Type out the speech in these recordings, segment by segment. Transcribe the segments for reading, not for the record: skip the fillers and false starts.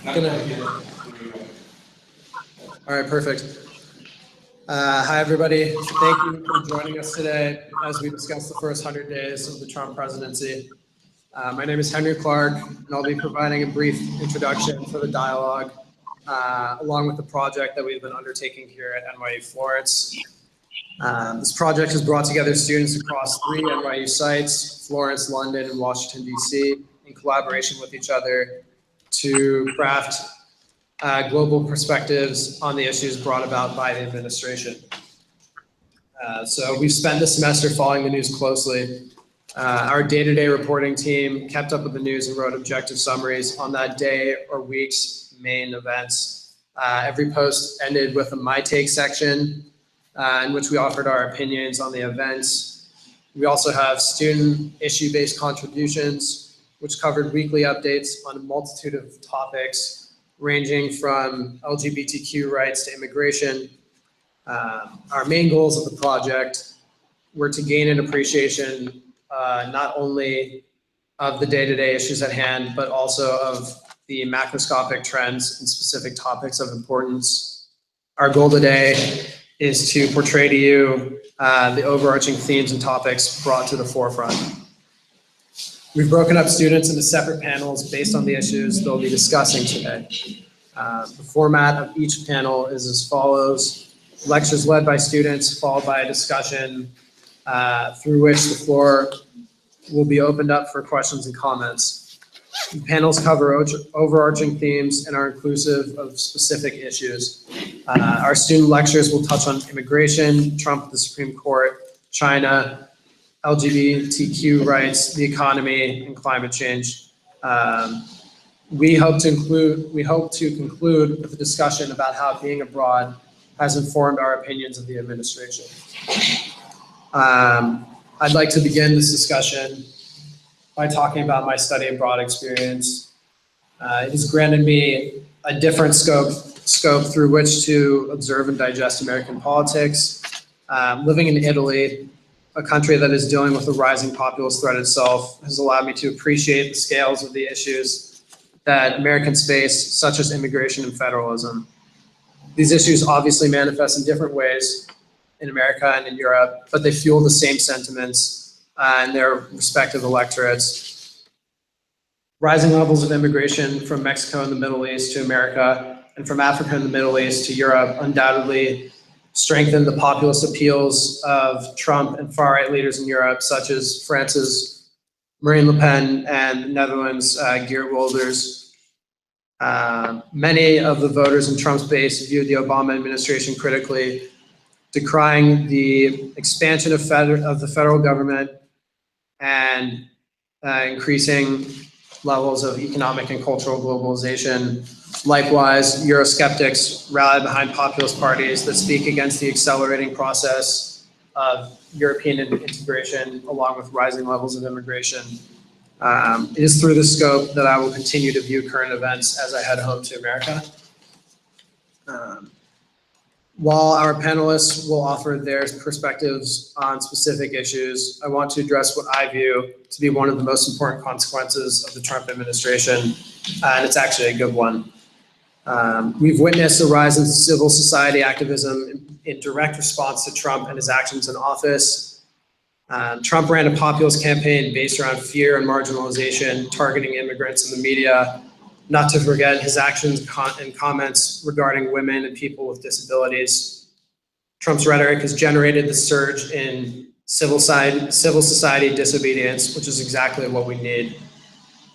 All right, perfect. Hi, everybody. Thank you for joining us today as we discuss the first 100 days of the Trump presidency. My name is Henry Clark, and I'll be providing a brief introduction for the dialogue, along with the project that we've been undertaking here at NYU Florence. This project has brought together students across 3 NYU sites, Florence, London, and Washington, D.C., in collaboration with each other to craft global perspectives on the issues brought about by the administration. So we've spent the semester following the news closely. Our day-to-day reporting team kept up with the news and wrote objective summaries on that day or week's main events. Every post ended with a My Take section in which we offered our opinions on the events. We also have student issue-based contributions, which covered weekly updates on a multitude of topics ranging from LGBTQ rights to immigration. Our main goals of the project were to gain an appreciation not only of the day-to-day issues at hand, but also of the macroscopic trends and specific topics of importance. Our goal today is to portray to you the overarching themes and topics brought to the forefront. We've broken up students into separate panels based on the issues they'll be discussing today. The format of each panel is as follows: lectures led by students, followed by a discussion through which the floor will be opened up for questions and comments. The panels cover overarching themes and are inclusive of specific issues. Our student lectures will touch on immigration, Trump, the Supreme Court, China, LGBTQ rights, the economy, and climate change. We hope to conclude with a discussion about how being abroad has informed our opinions of the administration. I'd like to begin this discussion by talking about my study abroad experience. It has granted me a different scope through which to observe and digest American politics. Living in Italy, a country that is dealing with a rising populist threat itself, has allowed me to appreciate the scales of the issues that Americans face, such as immigration and federalism. These issues obviously manifest in different ways in America and in Europe, but they fuel the same sentiments in their respective electorates. Rising levels of immigration from Mexico and the Middle East to America, and from Africa and the Middle East to Europe undoubtedly strengthen the populist appeals of Trump and far-right leaders in Europe, such as France's Marine Le Pen and Netherlands' Geert Wilders. Many of the voters in Trump's base viewed the Obama administration critically, decrying the expansion of the federal government and increasing levels of economic and cultural globalization. Likewise, Eurosceptics rallied behind populist parties that speak against the accelerating process of European integration, along with rising levels of immigration. It is through this scope that I will continue to view current events as I head home to America. While our panelists will offer their perspectives on specific issues, I want to address what I view to be one of the most important consequences of the Trump administration, and it's actually a good one. We've witnessed a rise in civil society activism in direct response to Trump and his actions in office. Trump ran a populist campaign based around fear and marginalization, targeting immigrants in the media, not to forget his actions and comments regarding women and people with disabilities. Trump's rhetoric has generated the surge in civil society disobedience, which is exactly what we need.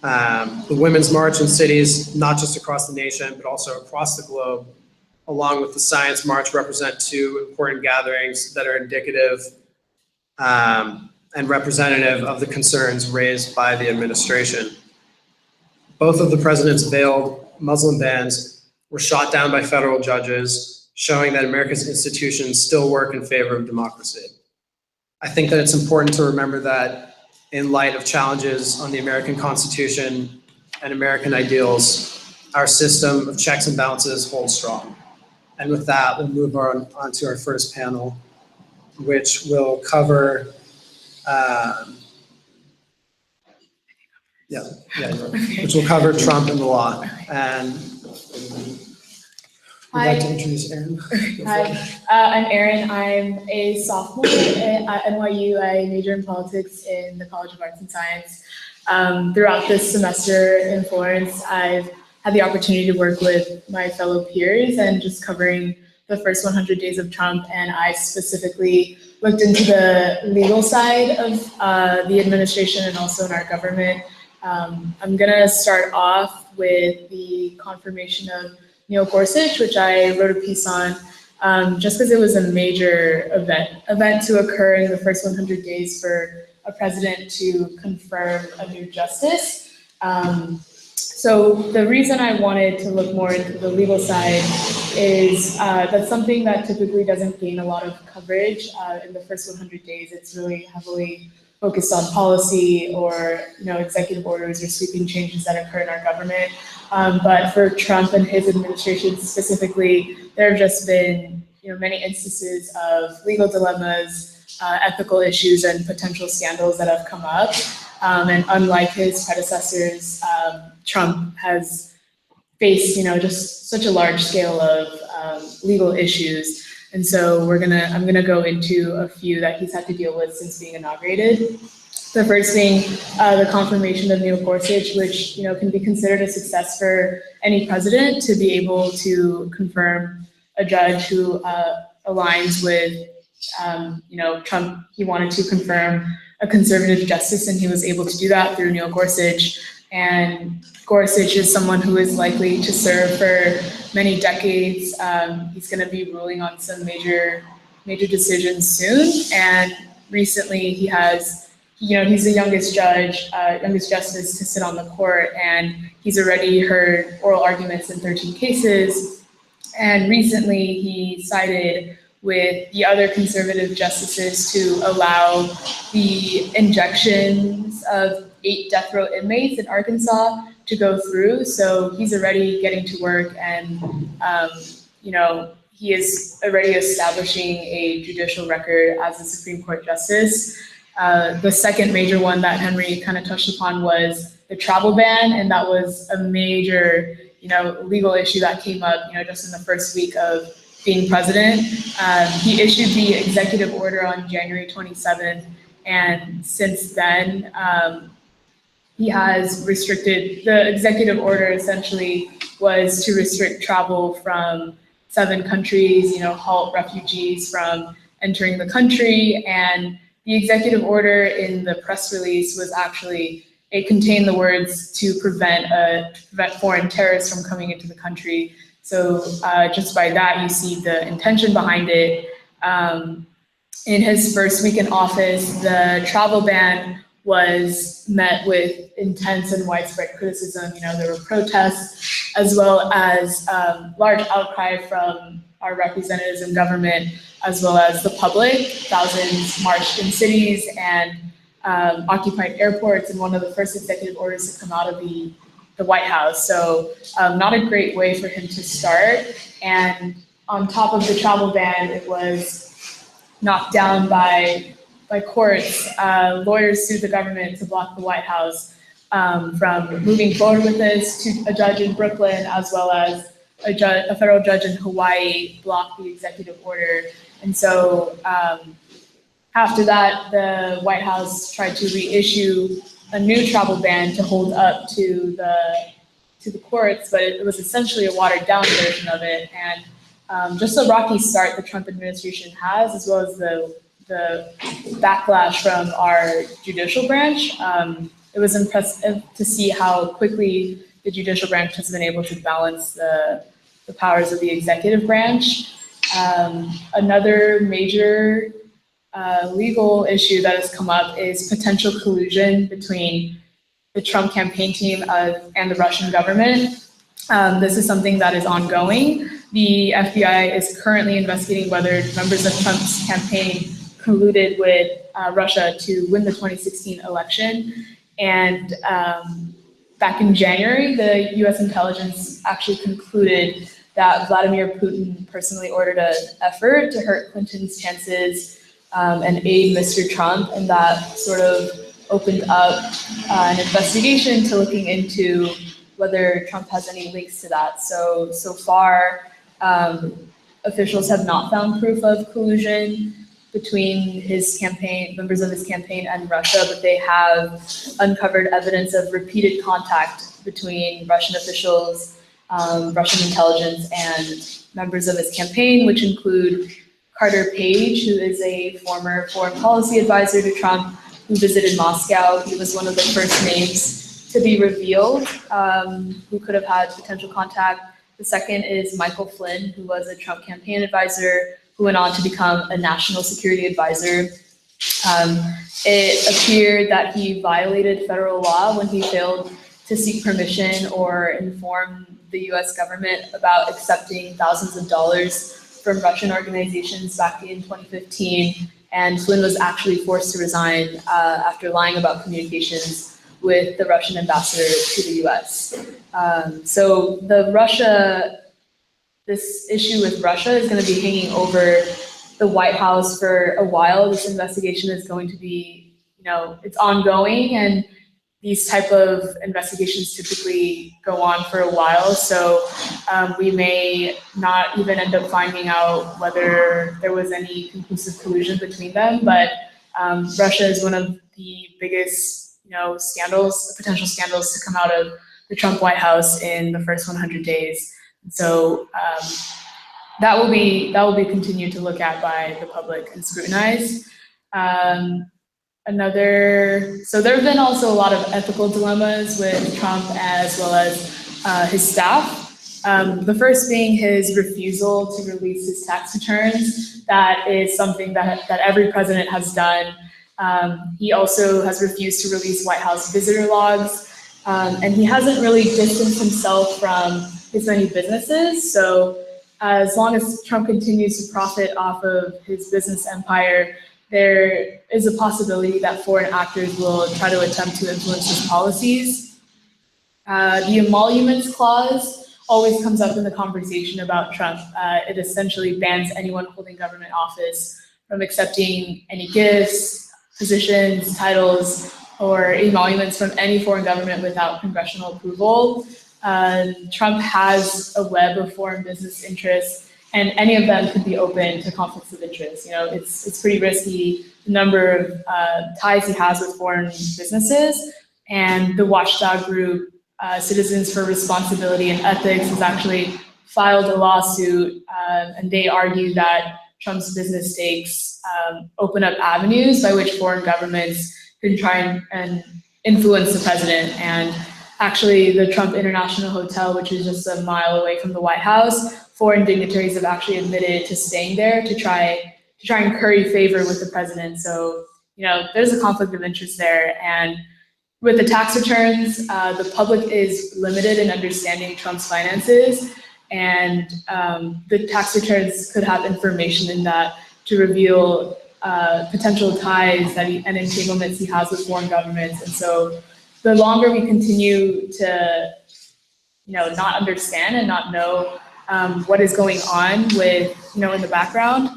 The Women's March in cities, not just across the nation, but also across the globe, along with the Science March, represent 2 important gatherings that are indicative and representative of the concerns raised by the administration. Both of the president's veiled Muslim bans were shot down by federal judges, showing that America's institutions still work in favor of democracy. I think that it's important to remember that in light of challenges on the American Constitution and American ideals, our system of checks and balances holds strong. And with that, we'll move on to our first panel, which will cover which will cover Trump and the law. And Would like to introduce Erin. Hi, I'm Erin. I'm a sophomore at NYU. I major in politics in the College of Arts and Science. Throughout this semester in Florence, I've had the opportunity to work with my fellow peers and just covering the first 100 days of Trump. And I specifically looked into the legal side of the administration and also in our government. I'm gonna start off with the confirmation of Neil Gorsuch, which I wrote a piece on, just because it was a major event to occur in the first 100 days for a president to confirm a new justice. So the reason I wanted to look more into the legal side is that's something that typically doesn't gain a lot of coverage in the first 100 days. It's really heavily focused on policy or executive orders or sweeping changes that occur in our government. But for Trump and his administration specifically, there have just been many instances of legal dilemmas, ethical issues, and potential scandals that have come up. And unlike his predecessors, Trump has faced just such a large scale of legal issues. And so I'm gonna go into a few that he's had to deal with since being inaugurated. The first being the confirmation of Neil Gorsuch, which can be considered a success for any president to be able to confirm a judge who aligns with Trump. He wanted to confirm a conservative justice, and he was able to do that through Neil Gorsuch. And Gorsuch is someone who is likely to serve for many decades. He's going to be ruling on some major decisions soon. And recently, he's the youngest justice to sit on the court, and he's already heard oral arguments in 13 cases. And recently, he sided with the other conservative justices to allow the injections of 8 death row inmates in Arkansas to go through. So he's already getting to work, and he is already establishing a judicial record as a Supreme Court justice. The second major one that Henry kind of touched upon was the travel ban, and that was a major legal issue that came up just in the first week of being president. He issued the executive order on January 27th, and since then, he has restricted. The executive order essentially was to restrict travel from 7 countries, halt refugees from entering the country. And the executive order in the press release was actually, it contained the words to prevent foreign terrorists from coming into the country. So just by that, you see the intention behind it. In his first week in office, the travel ban was met with intense and widespread criticism. There were protests as well as large outcry from our representatives in government, as well as the public. Thousands marched in cities and occupied airports, and one of the first executive orders to come out of the White House. So not a great way for him to start. And on top of the travel ban, it was knocked down by courts. Lawyers sued the government to block the White House from moving forward with this. To a judge in Brooklyn, as well as a federal judge in Hawaii, blocked the executive order. And so after that, the White House tried to reissue a new travel ban to hold up to the courts, but it was essentially a watered down version of it. And just a rocky start the Trump administration has, as well as the backlash from our judicial branch. It was impressive to see how quickly the judicial branch has been able to balance the powers of the executive branch. Another major legal issue that has come up is potential collusion between the Trump campaign team and the Russian government. This is something that is ongoing. The FBI is currently investigating whether members of Trump's campaign colluded with Russia to win the 2016 election. And back in January, the US intelligence actually concluded that Vladimir Putin personally ordered an effort to hurt Clinton's chances and aid Mr. Trump, and that sort of opened up an investigation to looking into whether Trump has any links to that. So far, Officials have not found proof of collusion between his campaign, members of his campaign, and Russia, but they have uncovered evidence of repeated contact between Russian officials, Russian intelligence, and members of his campaign, which include Carter Page, who is a former foreign policy advisor to Trump, who visited Moscow. He was one of the first names to be revealed who could have had potential contact. The second is Michael Flynn, who was a Trump campaign advisor, who went on to become a national security advisor. It appeared that he violated federal law when he failed to seek permission or inform the US government about accepting thousands of dollars from Russian organizations back in 2015. And Flynn was actually forced to resign after lying about communications with the Russian ambassador to the US. So this issue with Russia is going to be hanging over the White House for a while. This investigation is going to be, it's ongoing, and these type of investigations typically go on for a while. So we may not even end up finding out whether there was any conclusive collusion between them. But Russia is one of the biggest, potential scandals to come out of the Trump White House in the first 100 days. So that will be continued to look at by the public and scrutinized. So there have been also a lot of ethical dilemmas with Trump as well as his staff. The first being his refusal to release his tax returns. That is something that every president has done. He also has refused to release White House visitor logs, and he hasn't really distanced himself from his many businesses. So as long as Trump continues to profit off of his business empire, there is a possibility that foreign actors will try to attempt to influence his policies. The emoluments clause always comes up in the conversation about Trump. It essentially bans anyone holding government office from accepting any gifts, positions, titles, or emoluments from any foreign government without congressional approval. Trump has a web of foreign business interests, and any of them could be open to conflicts of interest. It's pretty risky, the number of ties he has with foreign businesses. And the watchdog group, Citizens for Responsibility and Ethics, has actually filed a lawsuit, and they argue that Trump's business stakes open up avenues by which foreign governments can try and influence the president. And actually, the Trump International Hotel, which is just a mile away from the White House, foreign dignitaries have actually admitted to staying there to try and curry favor with the president. So, there's a conflict of interest there. And with the tax returns, the public is limited in understanding Trump's finances, and the tax returns could have information in that to reveal potential ties and entanglements he has with foreign governments. And so the longer we continue to, not understand and not know what is going on with, in the background,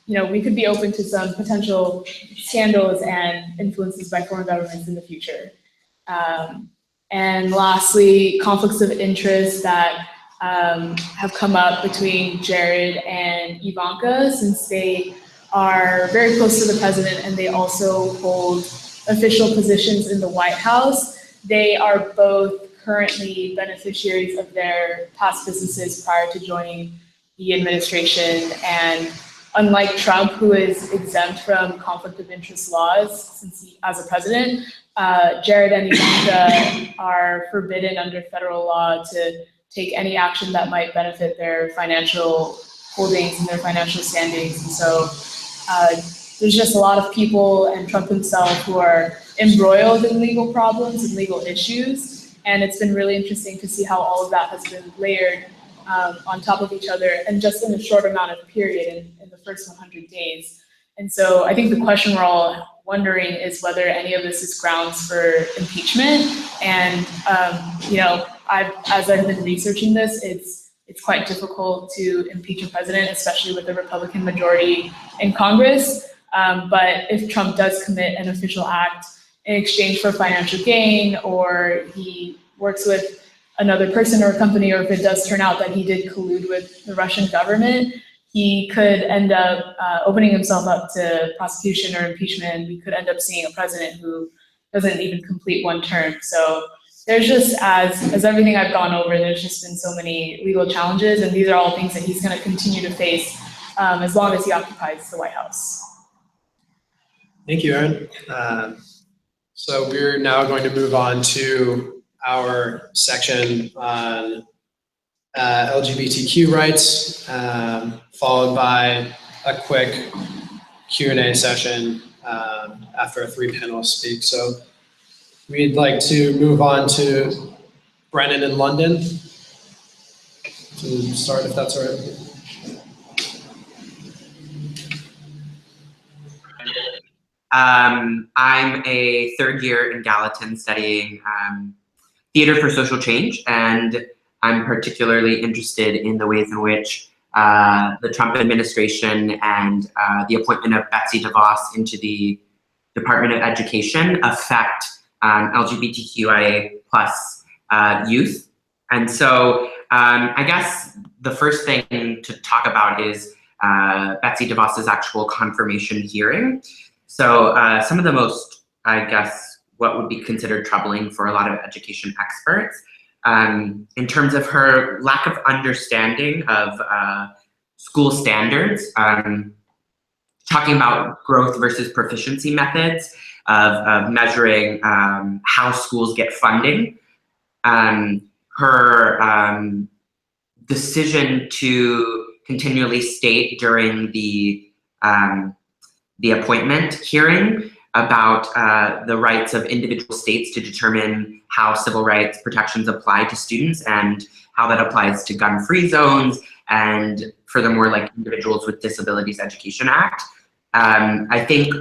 we could be open to some potential scandals and influences by foreign governments in the future. And lastly, conflicts of interest that have come up between Jared and Ivanka, since they are very close to the president and they also hold official positions in the White House. They are both currently beneficiaries of their past businesses prior to joining the administration. And unlike Trump, who is exempt from conflict of interest laws since he, as a president, Jared and Ivanka are forbidden under federal law to take any action that might benefit their financial holdings and their financial standings. And so there's just a lot of people and Trump himself who are embroiled in legal problems and legal issues. And it's been really interesting to see how all of that has been layered on top of each other and just in a short amount of period in the first 100 days. And so I think the question we're all wondering is whether any of this is grounds for impeachment. And, as I've been researching this, it's quite difficult to impeach a president, especially with a Republican majority in Congress. But if Trump does commit an official act in exchange for financial gain, or he works with another person or a company, or if it does turn out that he did collude with the Russian government, he could end up opening himself up to prosecution or impeachment, and we could end up seeing a president who doesn't even complete one term. So there's just, as everything I've gone over, there's just been so many legal challenges, and these are all things that he's going to continue to face as long as he occupies the White House. Thank you, Erin. So we're now going to move on to our section on LGBTQ rights, followed by a quick Q&A session after our three panelists speak. So we'd like to move on to Brennan in London to start, if that's all right. I'm a third year in Gallatin studying theater for social change, and I'm particularly interested in the ways in which the Trump administration and the appointment of Betsy DeVos into the Department of Education affect LGBTQIA plus youth. And so I guess the first thing to talk about is Betsy DeVos's actual confirmation hearing. So some of the most, I guess, what would be considered troubling for a lot of education experts in terms of her lack of understanding of school standards, talking about growth versus proficiency methods of measuring how schools get funding. Her decision to continually state during the appointment hearing about the rights of individual states to determine how civil rights protections apply to students and how that applies to gun-free zones, and furthermore, like Individuals with Disabilities Education Act. I think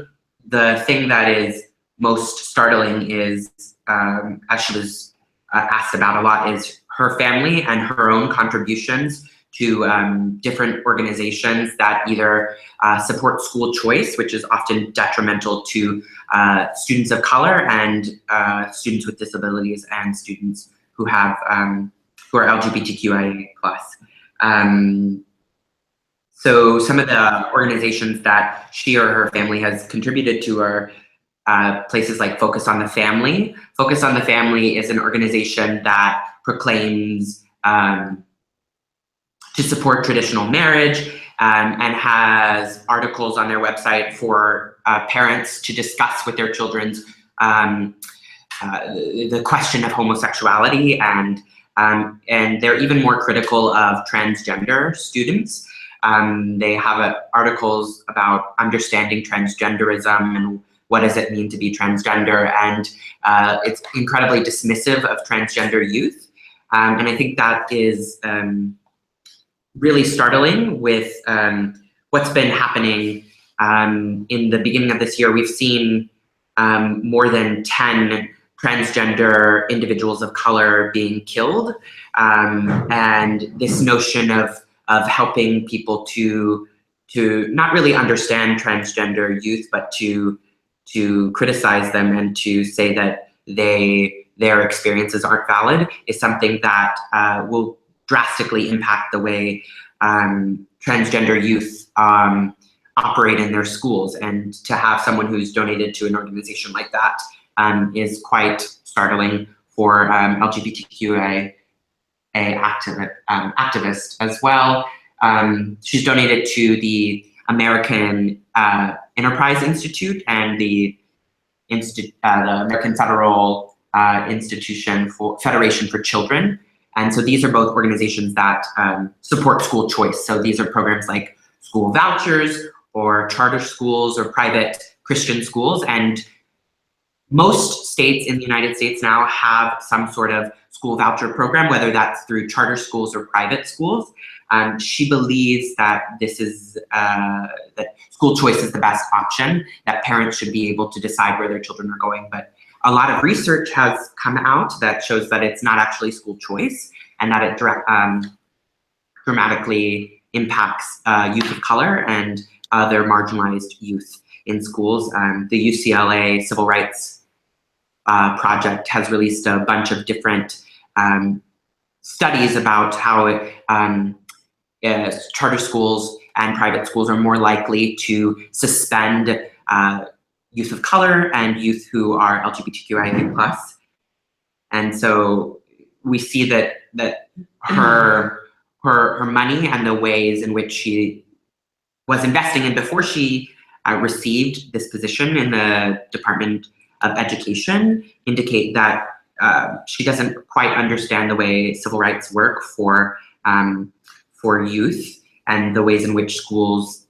the thing that is most startling is, as she was asked about a lot, is her family and her own contributions to different organizations that either support school choice, which is often detrimental to students of color and students with disabilities and students who have who are LGBTQIA+. So some of the organizations that she or her family has contributed to are places like Focus on the Family. Focus on the Family is an organization that proclaims to support traditional marriage and has articles on their website for parents to discuss with their children the question of homosexuality, and they're even more critical of transgender students. They have articles about understanding transgenderism and what does it mean to be transgender, and it's incredibly dismissive of transgender youth. And I think that is really startling with what's been happening in the beginning of this year. We've seen more than 10 transgender individuals of color being killed, and this notion of helping people to not really understand transgender youth, but to criticize them and to say that their experiences aren't valid is something that will drastically impact the way transgender youth operate in their schools. And to have someone who's donated to an organization like that is quite startling for LGBTQIA activist as well. She's donated to the American Enterprise Institute and the American Federal Federation for Children. And so these are both organizations that support school choice. So these are programs like school vouchers or charter schools or private Christian schools. And most states in the United States now have some sort of school voucher program, whether that's through charter schools or private schools. She believes that this is that school choice is the best option, that parents should be able to decide where their children are going. But a lot of research has come out that shows that it's not actually school choice, and that it dramatically impacts youth of color and other marginalized youth in schools. The UCLA Civil Rights Project has released a bunch of different studies about how charter schools and private schools are more likely to suspend youth of color and youth who are LGBTQIA+. And so we see that her money and the ways in which she was investing in before she received this position in the Department of Education indicate that she doesn't quite understand the way civil rights work for youth and the ways in which schools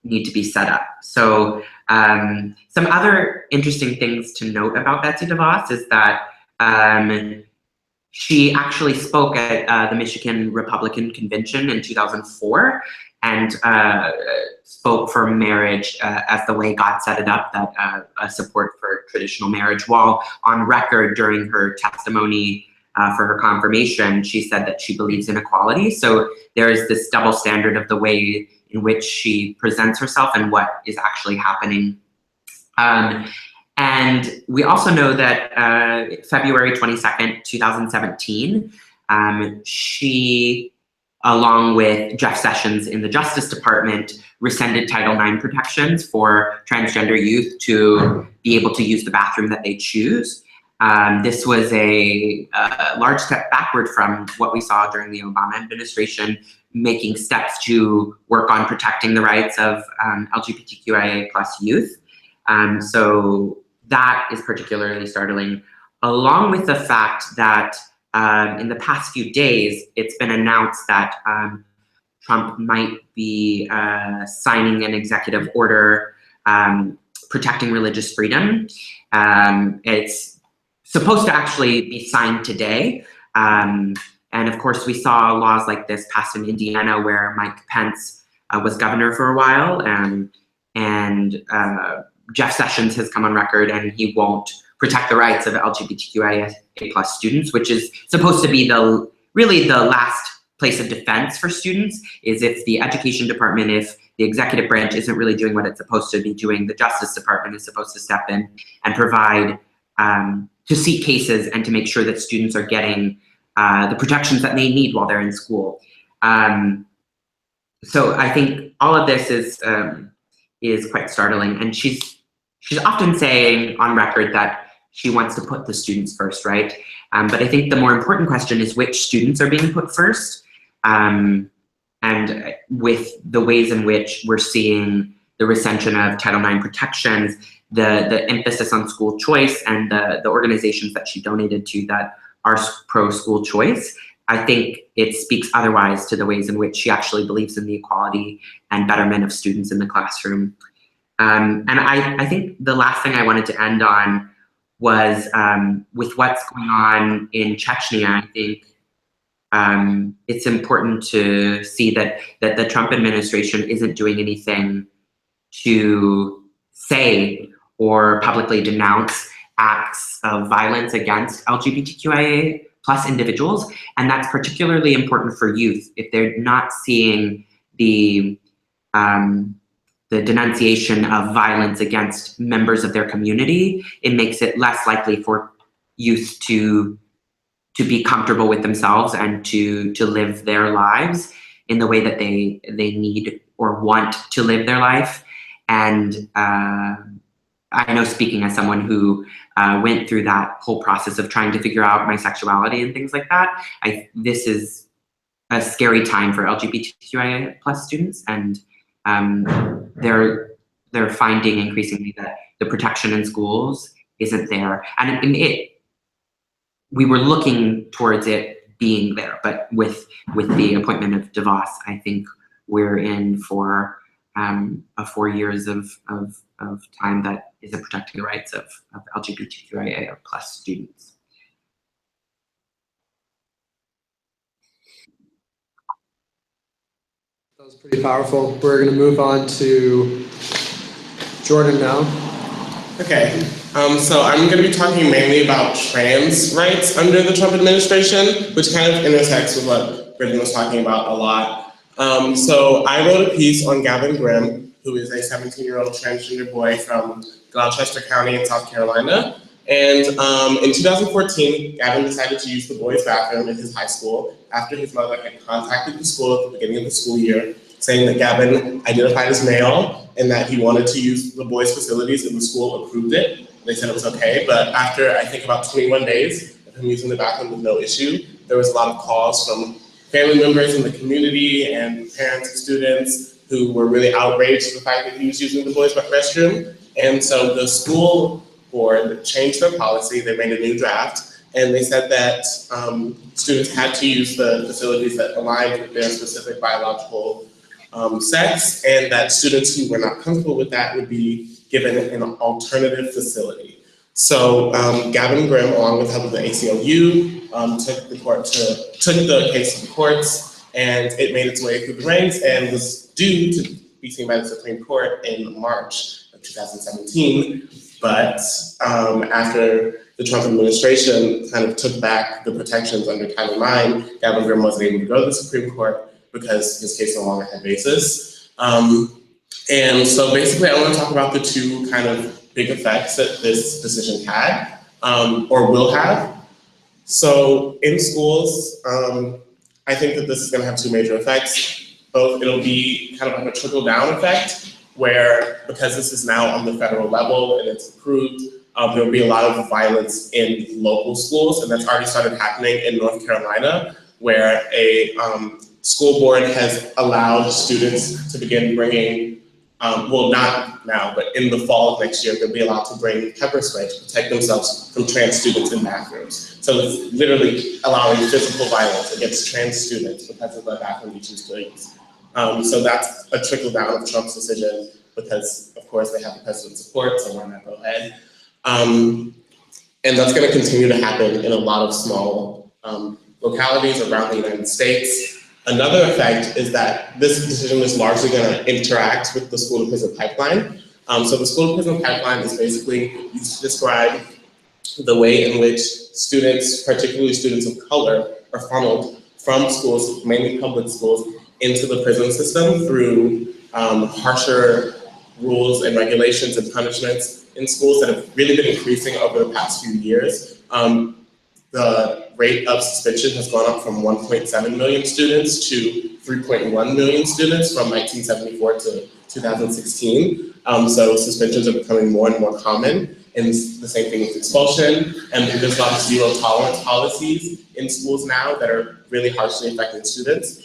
need to be set up. So some other interesting things to note about Betsy DeVos is that she actually spoke at the Michigan Republican Convention in 2004 and spoke for marriage as the way God set it up, that support for traditional marriage. While on record during her testimony for her confirmation, she said that she believes in equality. So there is this double standard of the way in which she presents herself and what is actually happening. And we also know that February 22nd, 2017, she, along with Jeff Sessions in the Justice Department, rescinded Title IX protections for transgender youth to be able to use the bathroom that they choose. This was a large step backward from what we saw during the Obama administration, making steps to work on protecting the rights of LGBTQIA+ youth. So that is particularly startling, along with the fact that in the past few days, it's been announced that Trump might be signing an executive order protecting religious freedom. It's supposed to actually be signed today. And of course, we saw laws like this passed in Indiana where Mike Pence was governor for a while, and Jeff Sessions has come on record and he won't protect the rights of LGBTQIA+ students, which is supposed to be really the last place of defense for students, is if the education department, if the executive branch isn't really doing what it's supposed to be doing, the Justice Department is supposed to step in and provide, to seek cases and to make sure that students are getting the protections that they need while they're in school. So I think all of this is quite startling, and she's often saying on record that she wants to put the students first, right? But I think the more important question is which students are being put first, and with the ways in which we're seeing the recension of Title IX protections, the emphasis on school choice, and the organizations that she donated to that are pro-school choice, I think it speaks otherwise to the ways in which she actually believes in the equality and betterment of students in the classroom. And I think the last thing I wanted to end on was with what's going on in Chechnya. I think it's important to see that the Trump administration isn't doing anything to say or publicly denounce acts of violence against LGBTQIA+ individuals, and that's particularly important for youth. If they're not seeing the denunciation of violence against members of their community, it makes it less likely for youth to be comfortable with themselves and to live their lives in the way that they need or want to live their life. And I know, speaking as someone who went through that whole process of trying to figure out my sexuality and things like that, this is a scary time for LGBTQIA+ students, and they're finding increasingly that the protection in schools isn't there. And we were looking towards it being there, but with the appointment of DeVos, I think we're in for a 4 years of time that isn't protecting the rights of LGBTQIA+ students. That was pretty powerful. We're going to move on to Jordan now. Okay, so I'm going to be talking mainly about trans rights under the Trump administration, which kind of intersects with what Britton was talking about a lot. So I wrote a piece on Gavin Graham, who is a 17-year-old transgender boy from Gloucester County in South Carolina. And in 2014, Gavin decided to use the boys' bathroom in his high school after his mother had contacted the school at the beginning of the school year, saying that Gavin identified as male and that he wanted to use the boys' facilities, and the school approved it. They said it was okay, but after I think about 21 days of him using the bathroom with no issue, there was a lot of calls from family members in the community and parents and students who were really outraged at the fact that he was using the boys' restroom. And so the school board changed their policy. They made a new draft, and they said that students had to use the facilities that aligned with their specific biological sex, and that students who were not comfortable with that would be given an alternative facility. So Gavin Graham, along with help of the ACLU, took the case to the courts, and it made its way through the ranks and was due to be seen by the Supreme Court in March of 2017. But after the Trump administration kind of took back the protections under Title IX, Gavin Graham wasn't able to go to the Supreme Court because his case no longer had basis. And so basically I want to talk about the two kind of big effects that this decision had, or will have. So in schools, I think that this is going to have two major effects. Both, it'll be kind of like a trickle-down effect, where because this is now on the federal level and it's approved, there will be a lot of violence in local schools, and that's already started happening in North Carolina, where a school board has allowed students to begin bringing, well, not now, but in the fall of next year, they'll be allowed to bring pepper spray to protect themselves from trans students in bathrooms. So it's literally allowing physical violence against trans students because of the bathroom they choose to use. So that's a trickle down of Trump's decision because, of course, they have the president's support, so why not go ahead? And that's going to continue to happen in a lot of small localities around the United States. Another effect is that this decision is largely going to interact with the school-to-prison pipeline. So the school-to-prison pipeline is basically used to describe the way in which students, particularly students of color, are funneled from schools, mainly public schools, into the prison system through harsher rules and regulations and punishments in schools that have really been increasing over the past few years. The rate of suspension has gone up from 1.7 million students to 3.1 million students from 1974 to 2016. So suspensions are becoming more and more common, and the same thing with expulsion. And there's a lot of zero tolerance policies in schools now that are really harshly affecting students.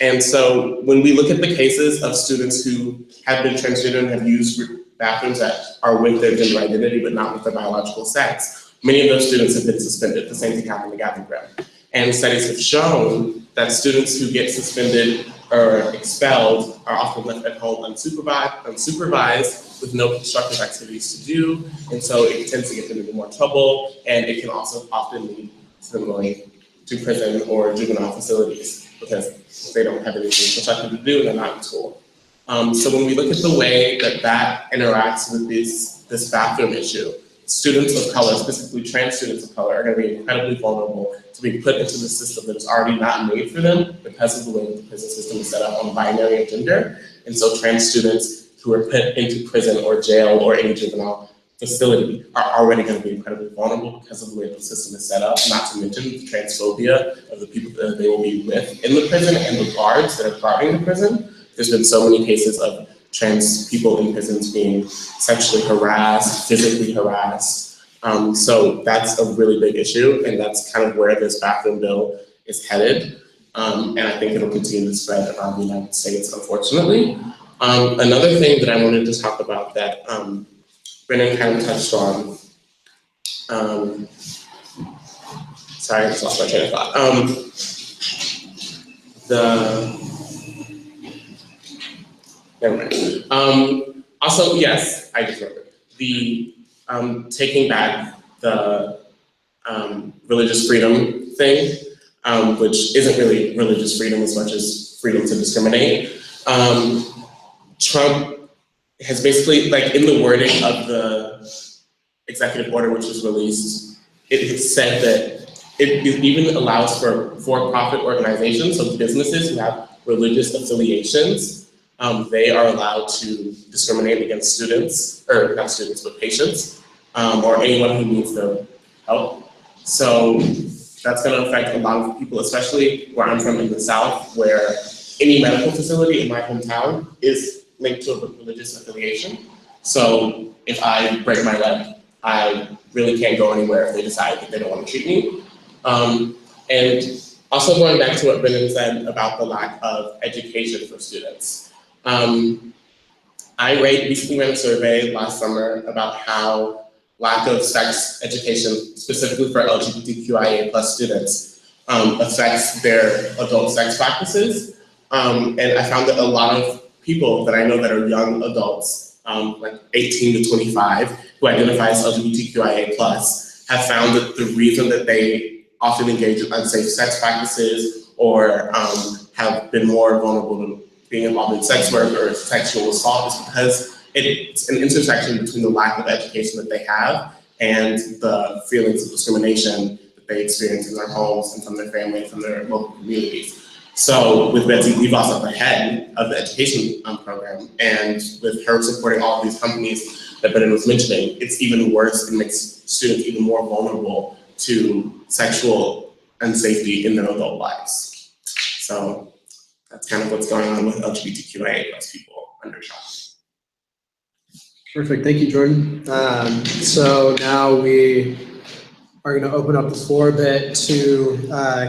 And so when we look at the cases of students who have been transgender and have used bathrooms that are with their gender identity but not with their biological sex, many of those students have been suspended. The same thing happened to Gavin Graham. And studies have shown that students who get suspended or expelled are often left at home unsupervised with no constructive activities to do. And so it tends to get them into more trouble, and it can also often lead to them going to prison or juvenile facilities because they don't have anything constructive to do and they're not in school. So when we look at the way that that interacts with this bathroom issue, students of color, specifically trans students of color, are going to be incredibly vulnerable to being put into the system that is already not made for them because of the way that the prison system is set up on binary of gender. And so trans students who are put into prison or jail or any juvenile facility are already going to be incredibly vulnerable because of the way the system is set up, not to mention the transphobia of the people that they will be with in the prison and the guards that are guarding the prison. There's been so many cases of trans people in prisons being sexually harassed, physically harassed. So that's a really big issue, and that's kind of where this bathroom bill is headed. And I think it'll continue to spread around the United States, unfortunately. Another thing that I wanted to talk about that Brennan kind of touched on, sorry, I just lost my train of thought. Never mind. Also, yes, I just remembered. The taking back the religious freedom thing, which isn't really religious freedom as much as freedom to discriminate. Trump has basically, like in the wording of the executive order which was released, it said that it even allows for for-profit organizations, so businesses who have religious affiliations, they are allowed to discriminate against students, or not students, but patients. or anyone who needs their help. So that's going to affect a lot of people, especially where I'm from in the South, where any medical facility in my hometown is linked to a religious affiliation. So if I break my leg, I really can't go anywhere if they decide that they don't want to treat me. And also going back to what Brennan said about the lack of education for students. I recently ran a survey last summer about how lack of sex education, specifically for LGBTQIA+ students, affects their adult sex practices. And I found that a lot of people that I know that are young adults, like 18 to 25, who identify as LGBTQIA+, have found that the reason that they often engage in unsafe sex practices or have been more vulnerable to being involved in sex work or sexual assault is because it's an intersection between the lack of education that they have and the feelings of discrimination that they experience in their homes and from their family and from their local communities. So with Betsy DeVos at the head of the education program, and with her supporting all of these companies that Brennan was mentioning, it's even worse and makes students even more vulnerable to sexual unsafety in their adult lives. So that's kind of what's going on with LGBTQIA+ people under Trump. Perfect, thank you, Jordan. So now we are going to open up the floor a bit to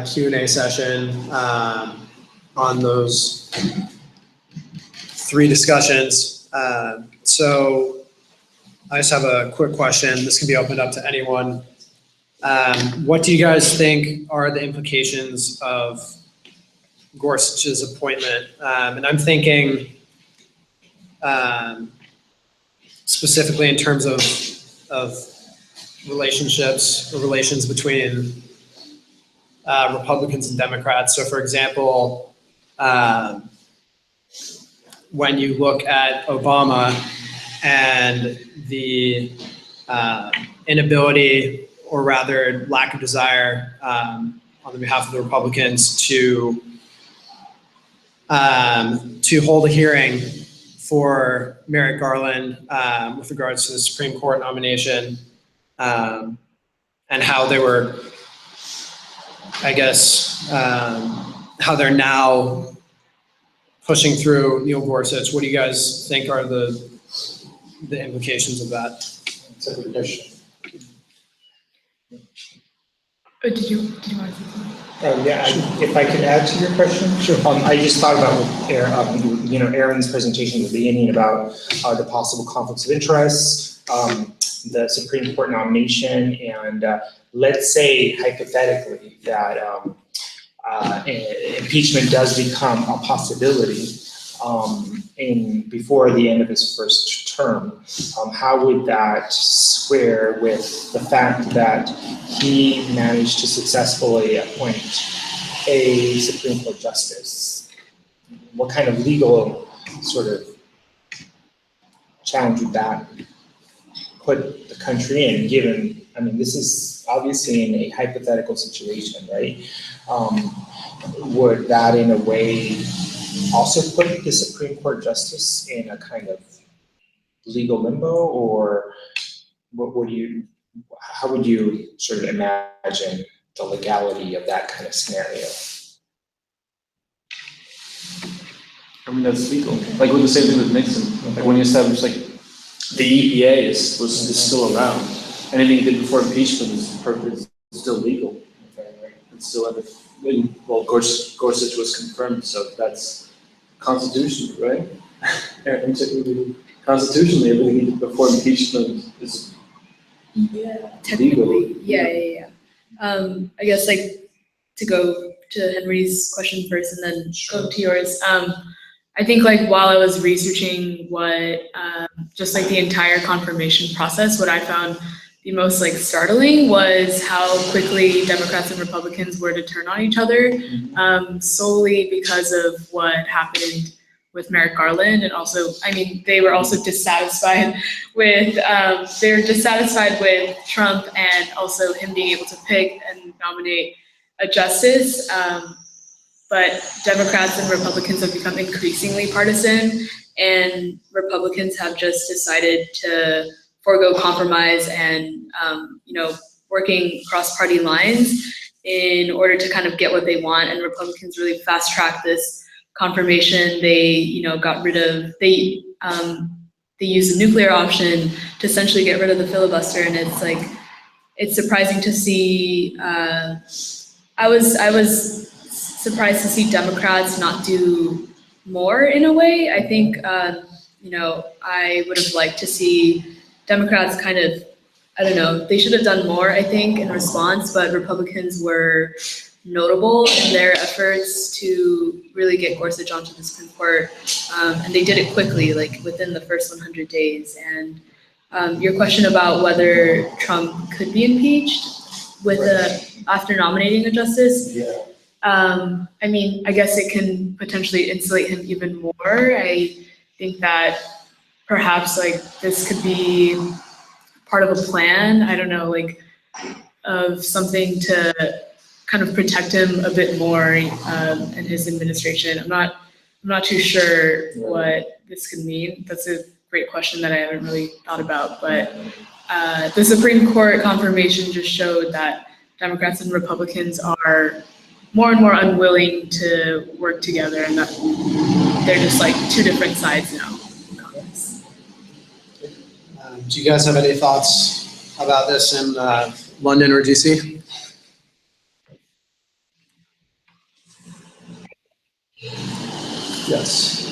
Q&A session on those three discussions. So I just have a quick question. This can be opened up to anyone. What do you guys think are the implications of Gorsuch's appointment? And I'm thinking specifically in terms of relationships or relations between Republicans and Democrats. So for example, when you look at Obama and the inability, or rather lack of desire on the behalf of the Republicans to hold a hearing for Merrick Garland with regards to the Supreme Court nomination, and how they were, I guess, how they're now pushing through Neil Gorsuch. What do you guys think are the implications of that? That's a good question. Did you want to say something? Yeah, if I could add to your question. Sure. I just thought about Aaron's presentation at the beginning about the possible conflicts of interest, the Supreme Court nomination, and let's say hypothetically that impeachment does become a possibility before the end of his first term. How would that square with the fact that he managed to successfully appoint a Supreme Court justice? What kind of legal sort of challenge would that put the country in, given, I mean, this is obviously in a hypothetical situation, right? Would that in a way also put the Supreme Court justice in a kind of legal limbo, or how would you sort of imagine the legality of that kind of scenario? I mean, that's legal. Like with the same thing with Nixon. Like when you establish, like, the EPA is still around. Anything he did before impeachment is still legal. It's still well, Gorsuch was confirmed, so that's constitutional, right? Constitutionally, everything he did before impeachment is legal. Yeah. I guess, like, to go to Henry's question first and then go to yours. I think, like, while I was researching what just like the entire confirmation process, what I found the most like startling was how quickly Democrats and Republicans were to turn on each other, solely because of what happened with Merrick Garland. And also, I mean, they were also dissatisfied with, Trump and also him being able to pick and nominate a justice. But Democrats and Republicans have become increasingly partisan, and Republicans have just decided to forego compromise and, working across party lines in order to kind of get what they want. And Republicans really fast-tracked this confirmation. They, got rid of, they used the nuclear option to essentially get rid of the filibuster. And it's like, it's surprising to see, I was surprised to see Democrats not do more in a way. I think, I would have liked to see Democrats kind of, I don't know, they should have done more, I think, in response, but Republicans were notable in their efforts to really get Gorsuch onto the Supreme Court. And they did it quickly, like within the first 100 days. And your question about whether Trump could be impeached with after nominating a justice, I mean, I guess it can potentially insulate him even more. I think that perhaps like this could be part of a plan, I don't know, like of something to kind of protect him a bit more in his administration. I'm not too sure what this could mean. That's a great question that I haven't really thought about, but the Supreme Court confirmation just showed that Democrats and Republicans are more and more unwilling to work together, and that they're just like two different sides now in Congress. Do you guys have any thoughts about this in London or DC? Yes.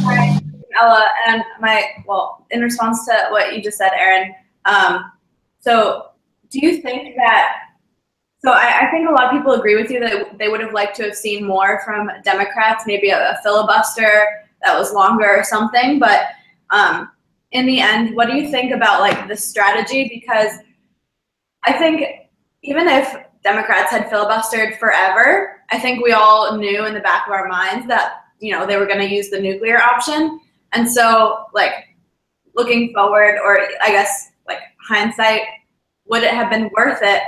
Hi, Ella, and in response to what you just said, Aaron, so do you think that, so I think a lot of people agree with you that they would have liked to have seen more from Democrats, maybe a filibuster that was longer or something, but in the end, what do you think about like the strategy? Because I think even if Democrats had filibustered forever, I think we all knew in the back of our minds that, they were going to use the nuclear option. And so like looking forward, or I guess like hindsight, would it have been worth it?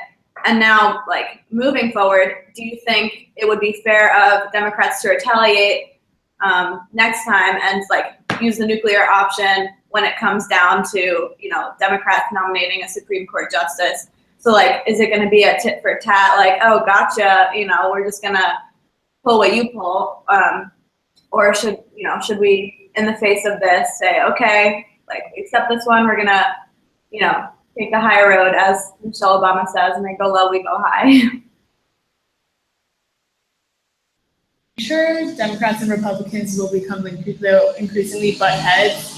And now like moving forward, do you think it would be fair of Democrats to retaliate next time and like use the nuclear option when it comes down to, Democrats nominating a Supreme Court justice? So like, is it going to be a tit for tat? Like, oh, gotcha. We're just going to pull what you pull. Or should we, in the face of this, say, okay, like accept this one. We're going to, take the high road, as Michelle Obama says, and they go low, we go high. I'm sure Democrats and Republicans will become increasingly butt heads.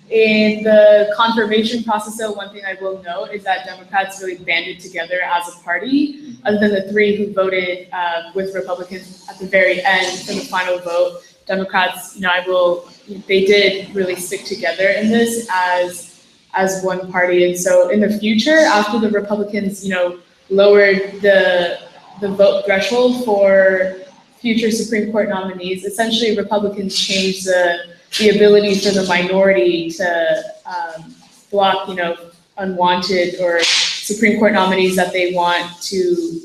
In the confirmation process, though, one thing I will note is that Democrats really banded together as a party, other than the three who voted with Republicans at the very end for the final vote. Democrats, they did really stick together in this as one party. And so in the future, after the Republicans, lowered the vote threshold for future Supreme Court nominees, essentially Republicans changed the ability for the minority to block, unwanted or Supreme Court nominees that they want to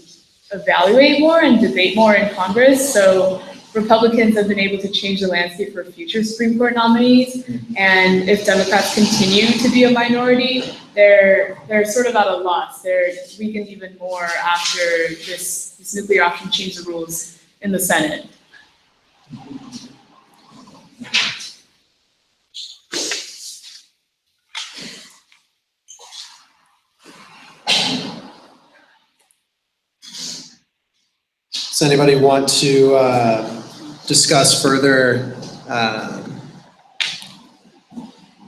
evaluate more and debate more in Congress. So Republicans have been able to change the landscape for future Supreme Court nominees. And if Democrats continue to be a minority, they're sort of at a loss. They're weakened even more after this nuclear option changed the rules in the Senate. Does anybody want to discuss further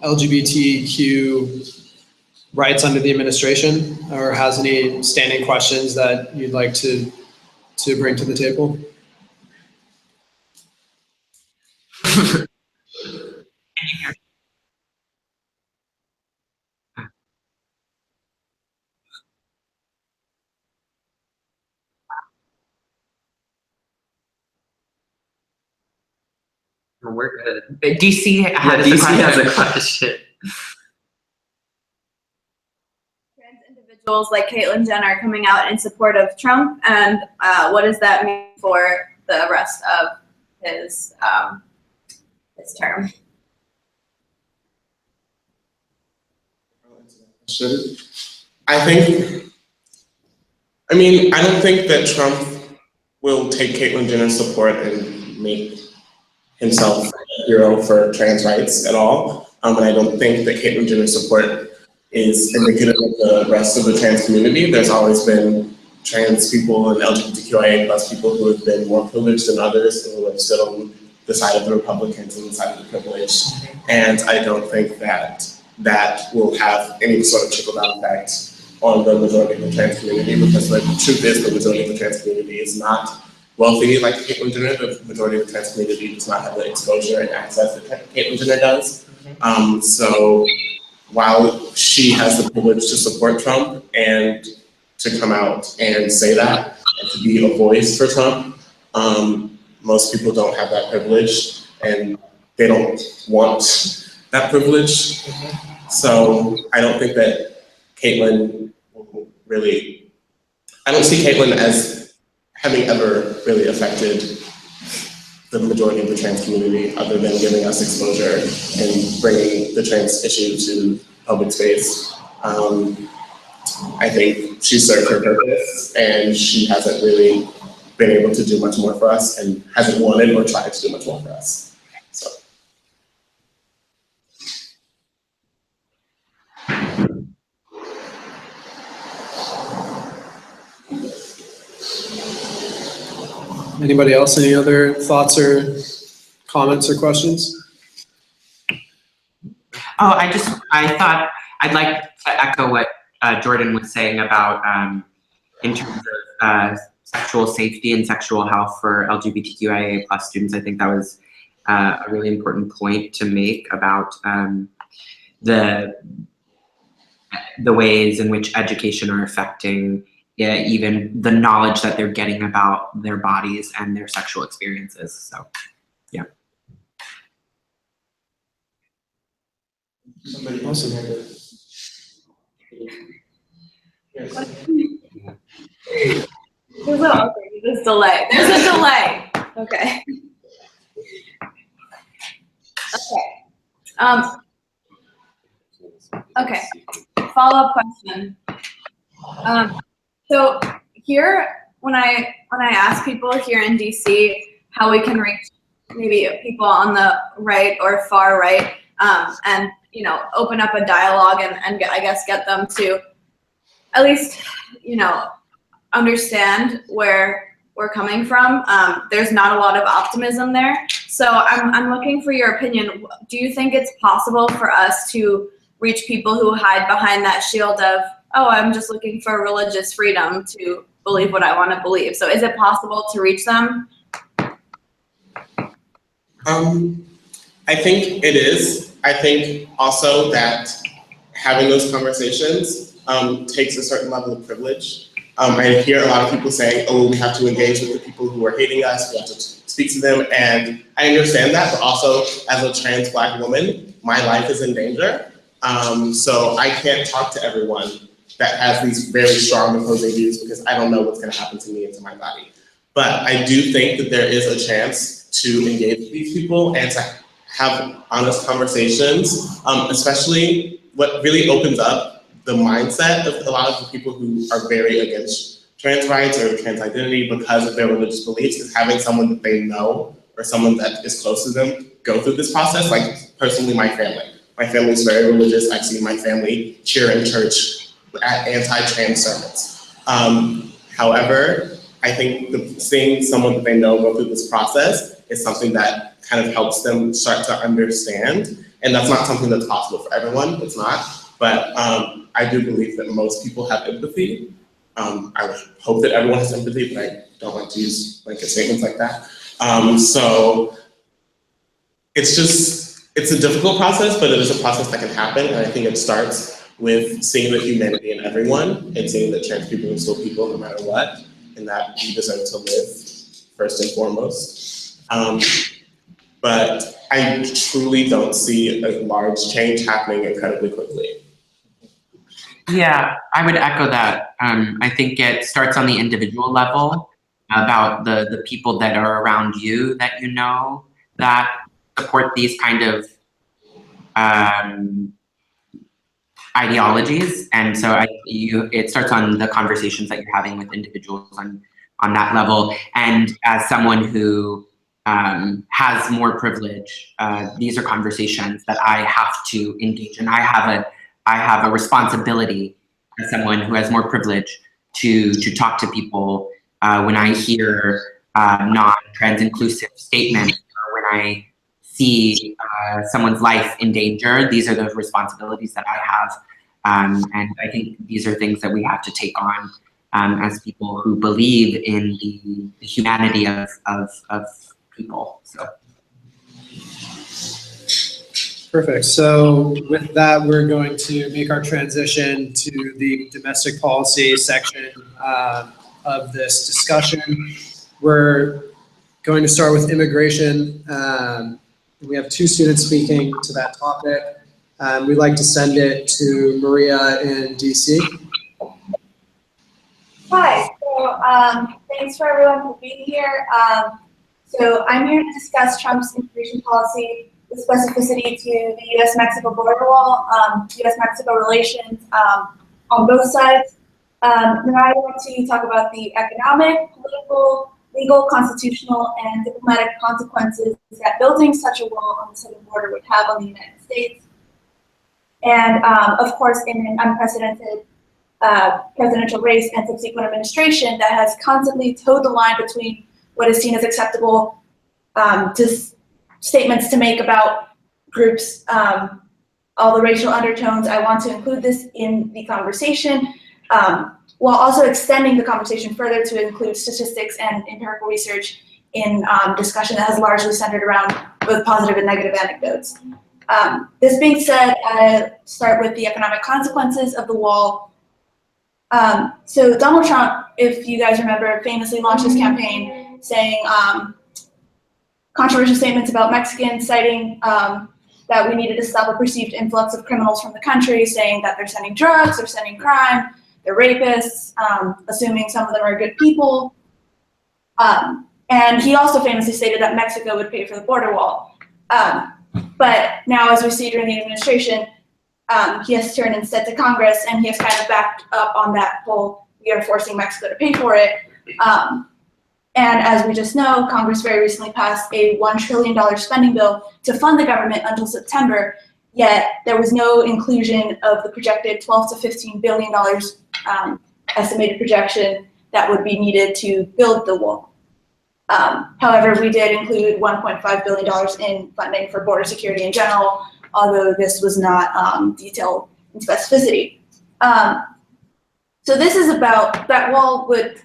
LGBTQ rights under the administration, or has any standing questions that you'd like to bring to the table? We're good. DC has a question. Trans individuals like Caitlyn Jenner coming out in support of Trump, and what does that mean for the rest of his term? Should it? I don't think that Trump will take Caitlyn Jenner's support and make himself a hero for trans rights at all. And I don't think that Caitlyn Jenner's support is indicative of the rest of the trans community. There's always been trans people and LGBTQIA plus people who have been more privileged than others and who have stood on the side of the Republicans and the side of the privileged. And I don't think that that will have any sort of trickle-down effect on the majority of the trans community, because the truth is the majority of the trans community is not wealthy like Caitlyn Jenner. The majority of the trans community does not have the exposure and access that Caitlyn Jenner does. So while she has the privilege to support Trump and to come out and say that and to be a voice for Trump, most people don't have that privilege and they don't want that privilege. So I don't think that Caitlyn really, I don't see Caitlyn as having ever really affected the majority of the trans community, other than giving us exposure and bringing the trans issue to public space. I think she served her purpose, and she hasn't really been able to do much more for us, and hasn't wanted or tried to do much more for us. So. Anybody else? Any other thoughts or comments or questions? Oh, I thought I'd like to echo what Jordan was saying about in terms of sexual safety and sexual health for LGBTQIA+ students. I think that was a really important point to make about the ways in which education are affecting even the knowledge that they're getting about their bodies and their sexual experiences. So, yeah. Somebody else had it. Yes. There's a delay. There's a delay. Okay. Okay. Follow-up question. So here, when I ask people here in DC how we can reach maybe people on the right or far right, and open up a dialogue and I guess get them to at least understand where we're coming from, there's not a lot of optimism there. So I'm looking for your opinion. Do you think it's possible for us to reach people who hide behind that shield of, oh, I'm just looking for religious freedom to believe what I want to believe? So is it possible to reach them? I think it is. I think also that having those conversations takes a certain level of privilege. I hear a lot of people saying, oh, we have to engage with the people who are hating us, we have to speak to them, and I understand that, but also as a trans Black woman, my life is in danger. So I can't talk to everyone that has these very strong opposing views because I don't know what's gonna happen to me and to my body. But I do think that there is a chance to engage with these people and to have honest conversations, especially what really opens up the mindset of a lot of the people who are very against trans rights or trans identity because of their religious beliefs, is having someone that they know or someone that is close to them go through this process. Like personally, my family. My family is very religious. I've seen my family cheer in church at anti-trans sermons. However, I think seeing someone that they know go through this process is something that kind of helps them start to understand. And that's not something that's possible for everyone, it's not. But I do believe that most people have empathy. I would hope that everyone has empathy, but I don't like to use blanket statements like that. So it's a difficult process, but it is a process that can happen. And I think it starts with seeing the humanity in everyone and seeing that trans people are still people no matter what, and that we deserve to live first and foremost. But I truly don't see a large change happening incredibly quickly. Yeah, I would echo that. I think it starts on the individual level about the people that are around you that you know that support these kind of ideologies, and so it starts on the conversations that you're having with individuals on that level. And as someone who has more privilege, these are conversations that I have to engage in. I have a responsibility as someone who has more privilege to talk to people when I hear non-trans inclusive statements, or when I see someone's life in danger. These are the responsibilities that I have. And I think these are things that we have to take on as people who believe in the humanity of people. So. Perfect. So with that, we're going to make our transition to the domestic policy section of this discussion. We're going to start with immigration. We have 2 students speaking to that topic. We'd like to send it to Maria in DC. Hi, so thanks for everyone for being here. So I'm here to discuss Trump's immigration policy with specificity to the U.S.-Mexico border wall, U.S.-Mexico relations on both sides. Then I want to talk about the economic, political, legal, constitutional, and diplomatic consequences that building such a wall on the southern border would have on the United States. And of course, in an unprecedented presidential race and subsequent administration that has constantly towed the line between what is seen as acceptable statements to make about groups, all the racial undertones. I want to include this in the conversation, while also extending the conversation further to include statistics and empirical research in discussion that has largely centered around both positive and negative anecdotes. This being said, I start with the economic consequences of the wall. So Donald Trump, if you guys remember, famously launched his campaign saying controversial statements about Mexicans, citing that we needed to stop a perceived influx of criminals from the country, saying that they're sending drugs, they're sending crime, they're rapists, assuming some of them are good people. And he also famously stated that Mexico would pay for the border wall. But now, as we see during the administration, he has turned instead to Congress, and he has kind of backed up on that whole, we are forcing Mexico to pay for it. And as we just know, Congress very recently passed a $1 trillion spending bill to fund the government until September, yet there was no inclusion of the projected $12 to $15 billion estimated projection that would be needed to build the wall. However, we did include $1.5 billion in funding for border security in general, although this was not detailed in specificity. So this is about, that wall would,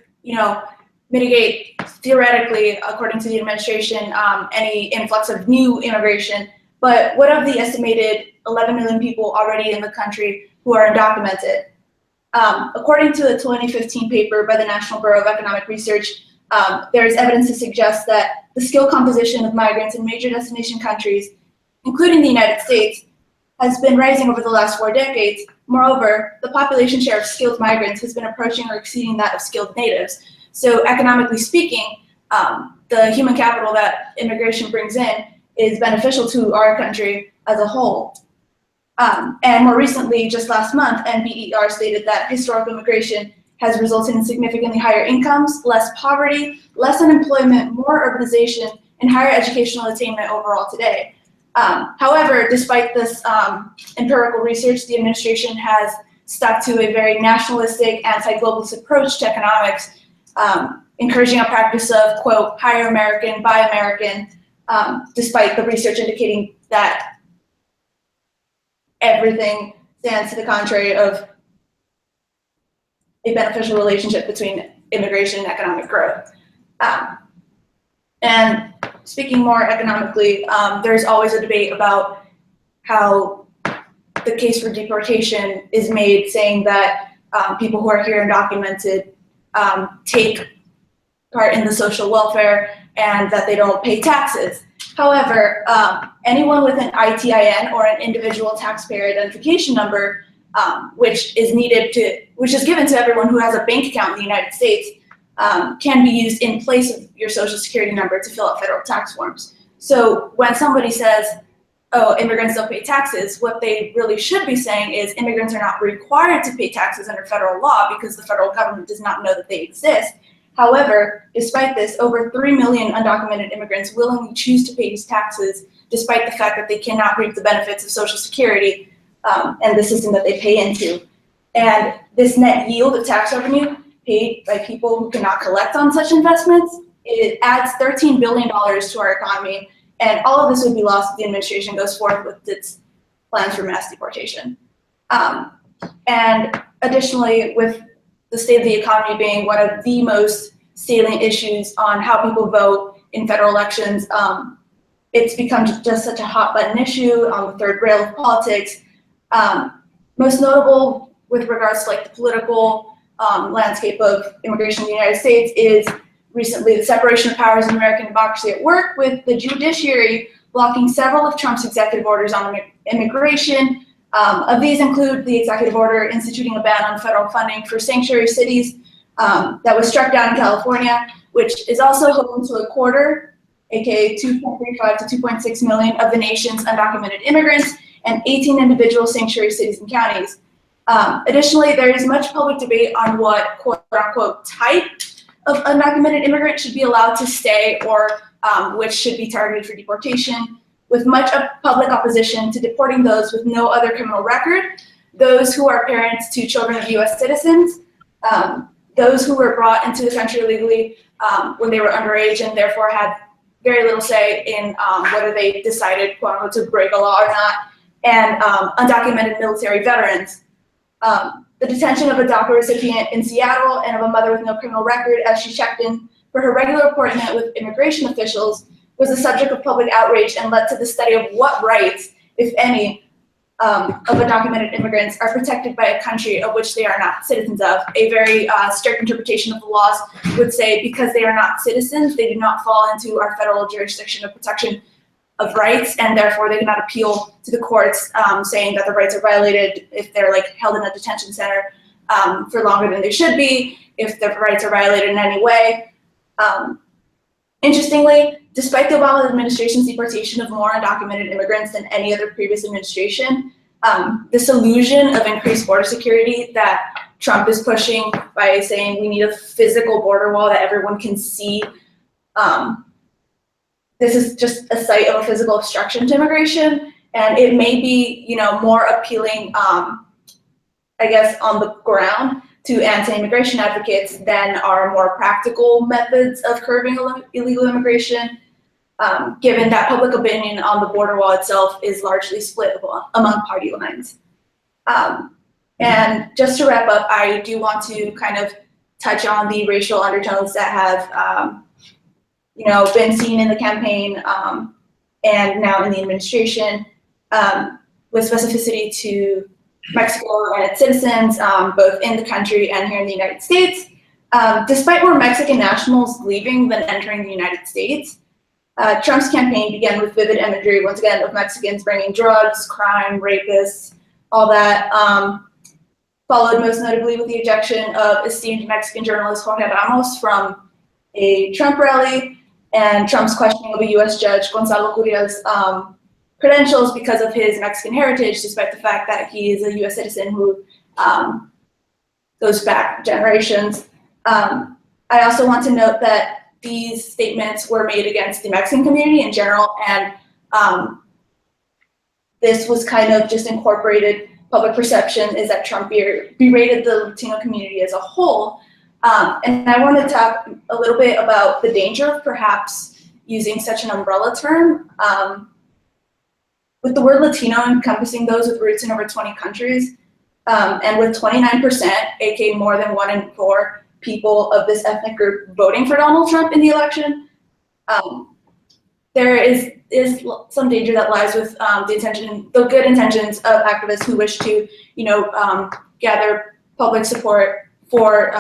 mitigate, theoretically, according to the administration, any influx of new immigration. But what of the estimated 11 million people already in the country who are undocumented? According to a 2015 paper by the National Bureau of Economic Research, there is evidence to suggest that the skill composition of migrants in major destination countries, including the United States, has been rising over the last 4 decades. Moreover, the population share of skilled migrants has been approaching or exceeding that of skilled natives. So economically speaking, the human capital that immigration brings in is beneficial to our country as a whole. And more recently, just last month, NBER stated that historical immigration has resulted in significantly higher incomes, less poverty, less unemployment, more urbanization, and higher educational attainment overall today. However, despite this empirical research, the administration has stuck to a very nationalistic, anti-globalist approach to economics, encouraging a practice of, quote, hire American, buy American, despite the research indicating that everything stands to the contrary of a beneficial relationship between immigration and economic growth. And speaking more economically, there's always a debate about how the case for deportation is made, saying that people who are here undocumented take part in the social welfare and that they don't pay taxes. However, anyone with an ITIN or an individual taxpayer identification number, which is given to everyone who has a bank account in the United States, can be used in place of your social security number to fill out federal tax forms. So when somebody says, oh, immigrants don't pay taxes. What they really should be saying is immigrants are not required to pay taxes under federal law because the federal government does not know that they exist. However, despite this, over 3 million undocumented immigrants willingly choose to pay these taxes despite the fact that they cannot reap the benefits of Social Security and the system that they pay into. And this net yield of tax revenue paid by people who cannot collect on such investments, it adds $13 billion to our economy. And all of this would be lost if the administration goes forth with its plans for mass deportation. And additionally, with the state of the economy being one of the most salient issues on how people vote in federal elections, it's become just such a hot button issue on the third rail of politics. Most notable with regards to like the political landscape of immigration in the United States is recently the separation of powers in American democracy at work, with the judiciary blocking several of Trump's executive orders on immigration. Of these include the executive order instituting a ban on federal funding for sanctuary cities that was struck down in California, which is also home to a quarter, aka 2.35 to 2.6 million of the nation's undocumented immigrants, and 18 individual sanctuary cities and counties. Additionally, there is much public debate on what quote-unquote type of undocumented immigrant should be allowed to stay or which should be targeted for deportation, with much public opposition to deporting those with no other criminal record, those who are parents to children of US citizens, those who were brought into the country illegally when they were underage and therefore had very little say in whether they decided, quote unquote, to break a law or not, and undocumented military veterans. The detention of a DACA recipient in Seattle and of a mother with no criminal record as she checked in for her regular appointment with immigration officials was the subject of public outrage and led to the study of what rights, if any, of undocumented immigrants are protected by a country of which they are not citizens of. A very strict interpretation of the laws would say because they are not citizens, they do not fall into our federal jurisdiction of protection of rights, and therefore they cannot appeal to the courts saying that their rights are violated if they're like held in a detention center for longer than they should be, if their rights are violated in any way. Interestingly, despite the Obama administration's deportation of more undocumented immigrants than any other previous administration, this illusion of increased border security that Trump is pushing by saying we need a physical border wall that everyone can see, this is just a site of a physical obstruction to immigration, and it may be, you know, more appealing, I guess, on the ground to anti-immigration advocates than are more practical methods of curbing illegal immigration, given that public opinion on the border wall itself is largely split among party lines. And just to wrap up, I do want to kind of touch on the racial undertones that have you know, been seen in the campaign and now in the administration, with specificity to Mexico and its citizens, both in the country and here in the United States. Despite more Mexican nationals leaving than entering the United States, Trump's campaign began with vivid imagery, once again, of Mexicans bringing drugs, crime, rapists, all that, followed most notably with the ejection of esteemed Mexican journalist Jorge Ramos from a Trump rally, and Trump's questioning of a US judge, Gonzalo Curiel's credentials because of his Mexican heritage, despite the fact that he is a US citizen who goes back generations. I also want to note that these statements were made against the Mexican community in general, and this was kind of just incorporated. Public perception is that Trump berated the Latino community as a whole. And I want to talk a little bit about the danger of perhaps using such an umbrella term. With the word Latino encompassing those with roots in over 20 countries, and with 29%, aka more than 1 in 4 people of this ethnic group voting for Donald Trump in the election, there is some danger that lies with the good intentions of activists who wish to, you know, gather public support for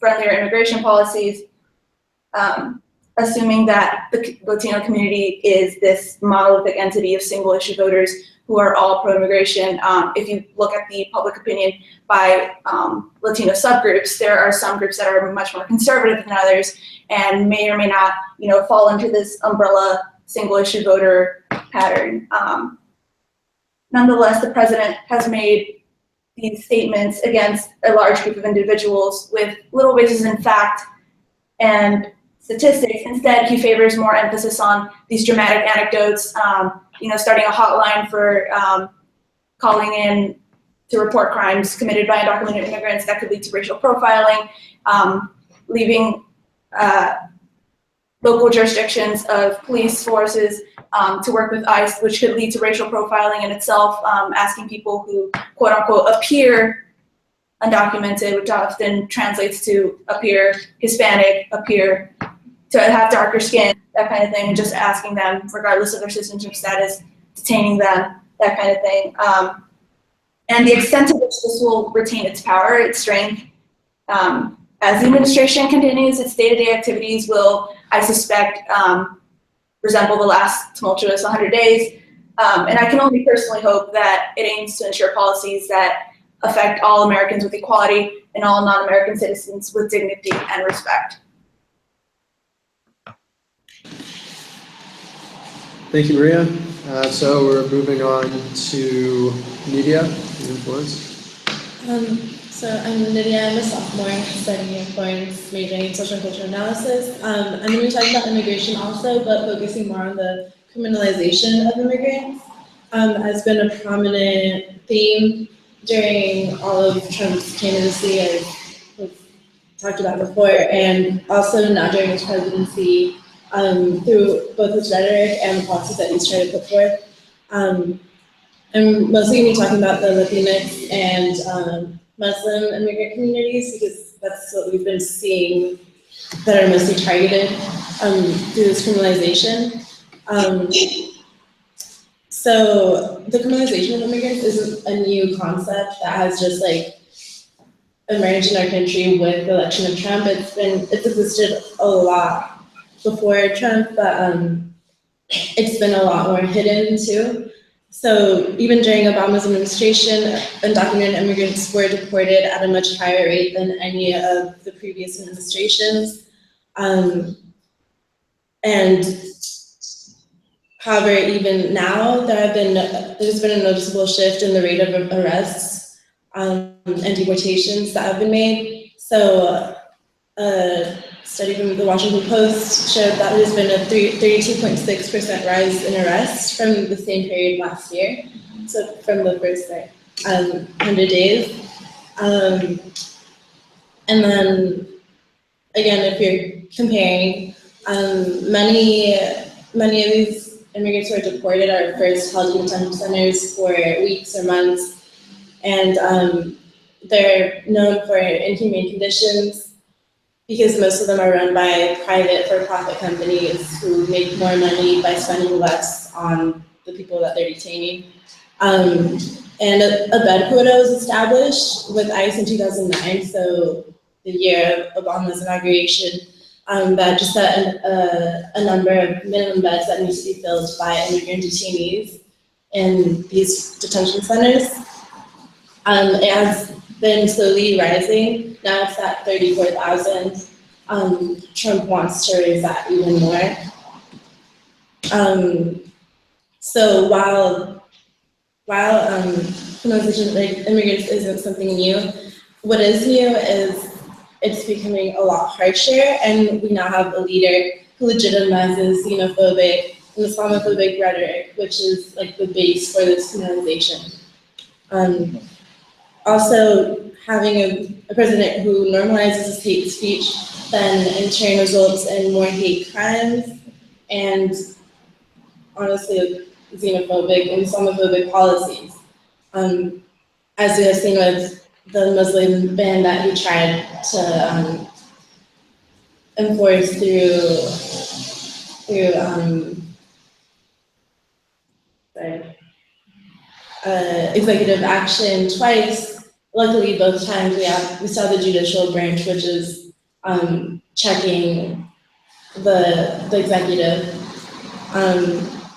friendlier immigration policies, assuming that the Latino community is this monolithic entity of single-issue voters who are all pro-immigration. If you look at the public opinion by Latino subgroups, there are some groups that are much more conservative than others and may or may not, you know, fall into this umbrella single-issue voter pattern. nonetheless, the president has made these statements against a large group of individuals with little basis in fact and statistics. Instead, he favors more emphasis on these dramatic anecdotes, starting a hotline for calling in to report crimes committed by undocumented immigrants that could lead to racial profiling, leaving local jurisdictions of police forces to work with ICE, which could lead to racial profiling in itself, asking people who, quote unquote, appear undocumented, which often translates to appear Hispanic, appear to have darker skin, that kind of thing, and just asking them, regardless of their citizenship status, detaining them, that kind of thing. And the extent to which this will retain its power, its strength, as the administration continues its day-to-day activities will, I suspect, resemble the last tumultuous 100 days. And I can only personally hope that it aims to ensure policies that affect all Americans with equality and all non-American citizens with dignity and respect. Thank you, Maria. So we're moving on to Nydia in Florence. So I'm Nydia, I'm a sophomore studying in Florence, majoring in social and cultural analysis. I'm going to be talking about immigration also, but focusing more on the criminalization of immigrants. Has been a prominent theme during all of Trump's candidacy, as was talked about before, and also now during his presidency, through both his rhetoric and the policies that he's trying to put forth. I'm mostly going to be talking about the Latinx and Muslim immigrant communities, because that's what we've been seeing that are mostly targeted through this criminalization. So the criminalization of immigrants isn't a new concept that has just like emerged in our country with the election of Trump. It's existed a lot before Trump, but it's been a lot more hidden too. So even during Obama's administration, undocumented immigrants were deported at a much higher rate than any of the previous administrations. And however, even now, there's been a noticeable shift in the rate of arrests and deportations that have been made. So a study from the Washington Post showed that there's been a 32.6% rise in arrests from the same period last year. So from the first 100 days. And then again, if you're comparing, many of these immigrants who are deported are first held in detention centers for weeks or months, and they're known for inhumane conditions because most of them are run by private for-profit companies who make more money by spending less on the people that they're detaining. And a bed quota was established with ICE in 2009, so the year of Obama's inauguration, that just set a number of minimum beds that needs to be filled by immigrant detainees in these detention centers. It has been slowly rising. Now it's at 34,000. Trump wants to raise that even more. So while criminalization of immigrants isn't something new, what is new is it's becoming a lot harsher, and we now have a leader who legitimizes xenophobic and Islamophobic rhetoric, which is like the base for this criminalization. Also, having a president who normalizes hate speech then in turn results in more hate crimes and honestly xenophobic and Islamophobic policies. As we have seen with the Muslim ban that he tried to enforce through executive action twice. Luckily, both times we saw the judicial branch, which is checking the executive.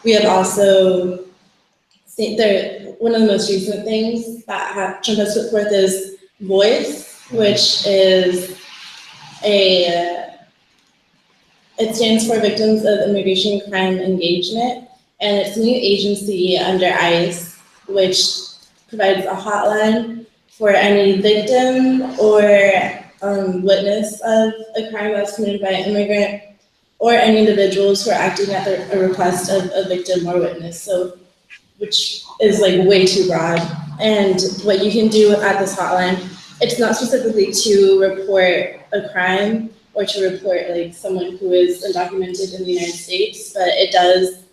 We have also seen one of the most recent things that Trump has put forth is Voice, which is it stands for Victims of Immigration Crime Engagement, and it's a new agency under ICE which provides a hotline for any victim or witness of a crime that's committed by an immigrant, or any individuals who are acting at the request of a victim or witness. So, which is like way too broad. And what you can do at this hotline, it's not specifically to report a crime or to report like someone who is undocumented in the United States, but it does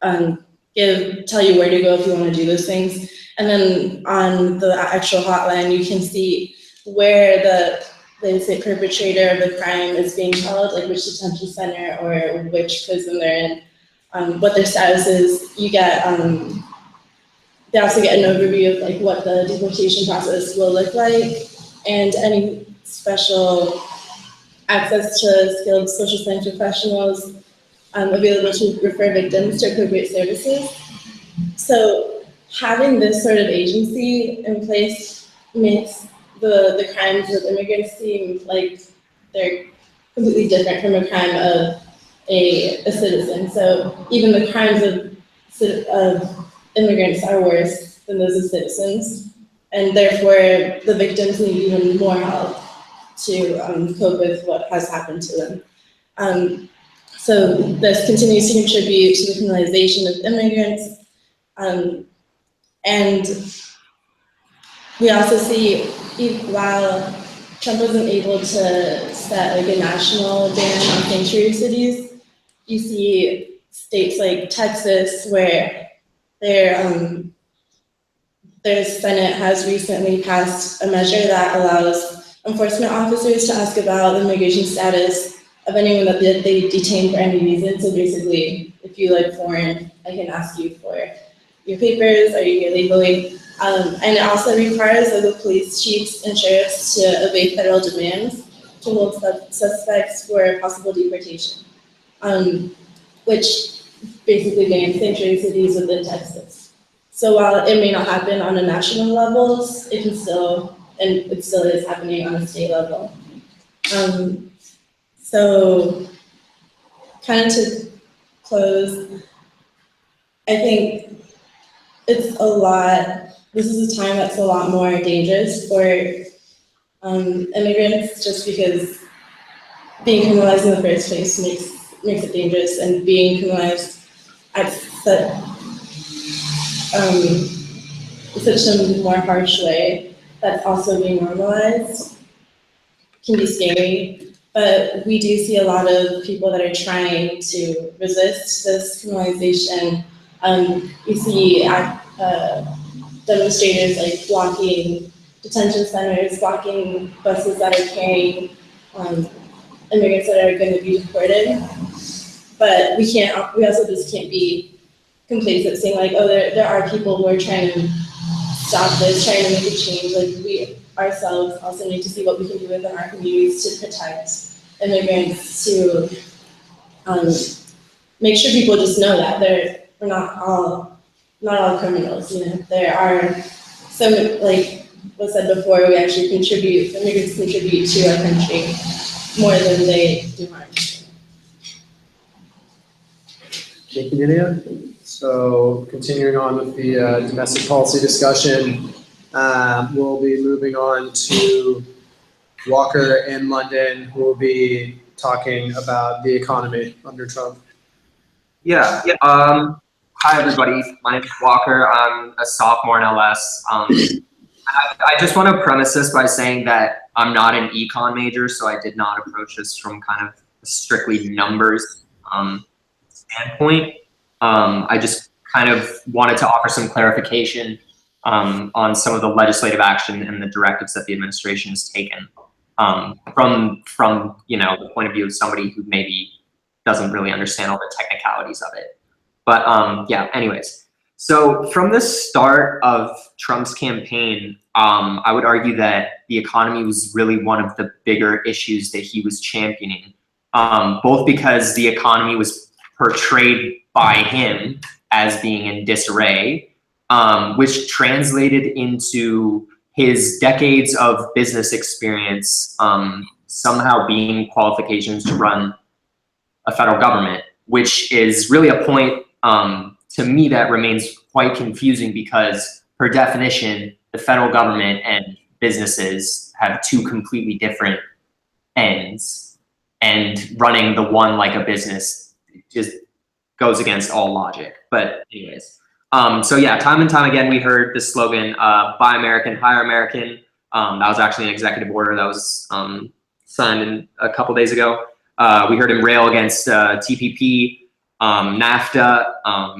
tell you where to go if you want to do those things. And then on the actual hotline, you can see where the perpetrator of the crime is being held, like which detention center or which prison they're in, what their status is. You get, they also get an overview of like what the deportation process will look like, and any special access to skilled social science professionals available to refer victims to appropriate services. So having this sort of agency in place makes the crimes of immigrants seem like they're completely different from a crime of a citizen. So even the crimes of immigrants are worse than those of citizens, and therefore the victims need even more help to cope with what has happened to them. So this continues to contribute to the criminalization of immigrants, and we also see, while Trump wasn't able to set like a national ban on sanctuary cities, you see states like Texas where their Senate has recently passed a measure that allows enforcement officers to ask about the immigration status of anyone that they detain for any reason. So basically, if you look foreign, I can ask you for your papers, are you here legally? And it also requires local police chiefs and sheriffs to obey federal demands to hold suspects for possible deportation, which basically bans sanctuary cities within Texas. So while it may not happen on a national level, it can still, and it still is happening on a state level. So kind of to close, I think it's a lot, this is a time that's a lot more dangerous for immigrants, just because being criminalized in the first place makes it dangerous, and being criminalized at such a more harsh way that's also being normalized can be scary. But we do see a lot of people that are trying to resist this criminalization. You see demonstrators like blocking detention centers, blocking buses that are carrying immigrants that are going to be deported. But we also just can't be complacent, saying like, oh, there are people who are trying to stop this, trying to make a change. Like, we ourselves also need to see what we can do within our communities to protect immigrants, to make sure people just know that we're not all criminals. You know, there are some, like was said before, immigrants contribute to our country more than they do harm. Thank you, Nidia. So continuing on with the domestic policy discussion, we'll be moving on to Walker in London, who will be talking about the economy under Trump. Yeah. Hi, everybody. My name is Walker. I'm a sophomore in LS. I just want to premise this by saying that I'm not an econ major, so I did not approach this from kind of a strictly numbers standpoint. I just kind of wanted to offer some clarification on some of the legislative action and the directives that the administration has taken from the point of view of somebody who maybe doesn't really understand all the technicalities of it. But yeah, anyways. So from the start of Trump's campaign, I would argue that the economy was really one of the bigger issues that he was championing, both because the economy was portrayed by him as being in disarray, which translated into his decades of business experience somehow being qualifications to run a federal government, which is really a point to me that remains quite confusing because, per definition, the federal government and businesses have two completely different ends, and running the one like a business just goes against all logic. But anyways, so yeah, time and time again, we heard the slogan, Buy American, Hire American. That was actually an executive order that was signed a couple days ago. We heard him rail against TPP, NAFTA,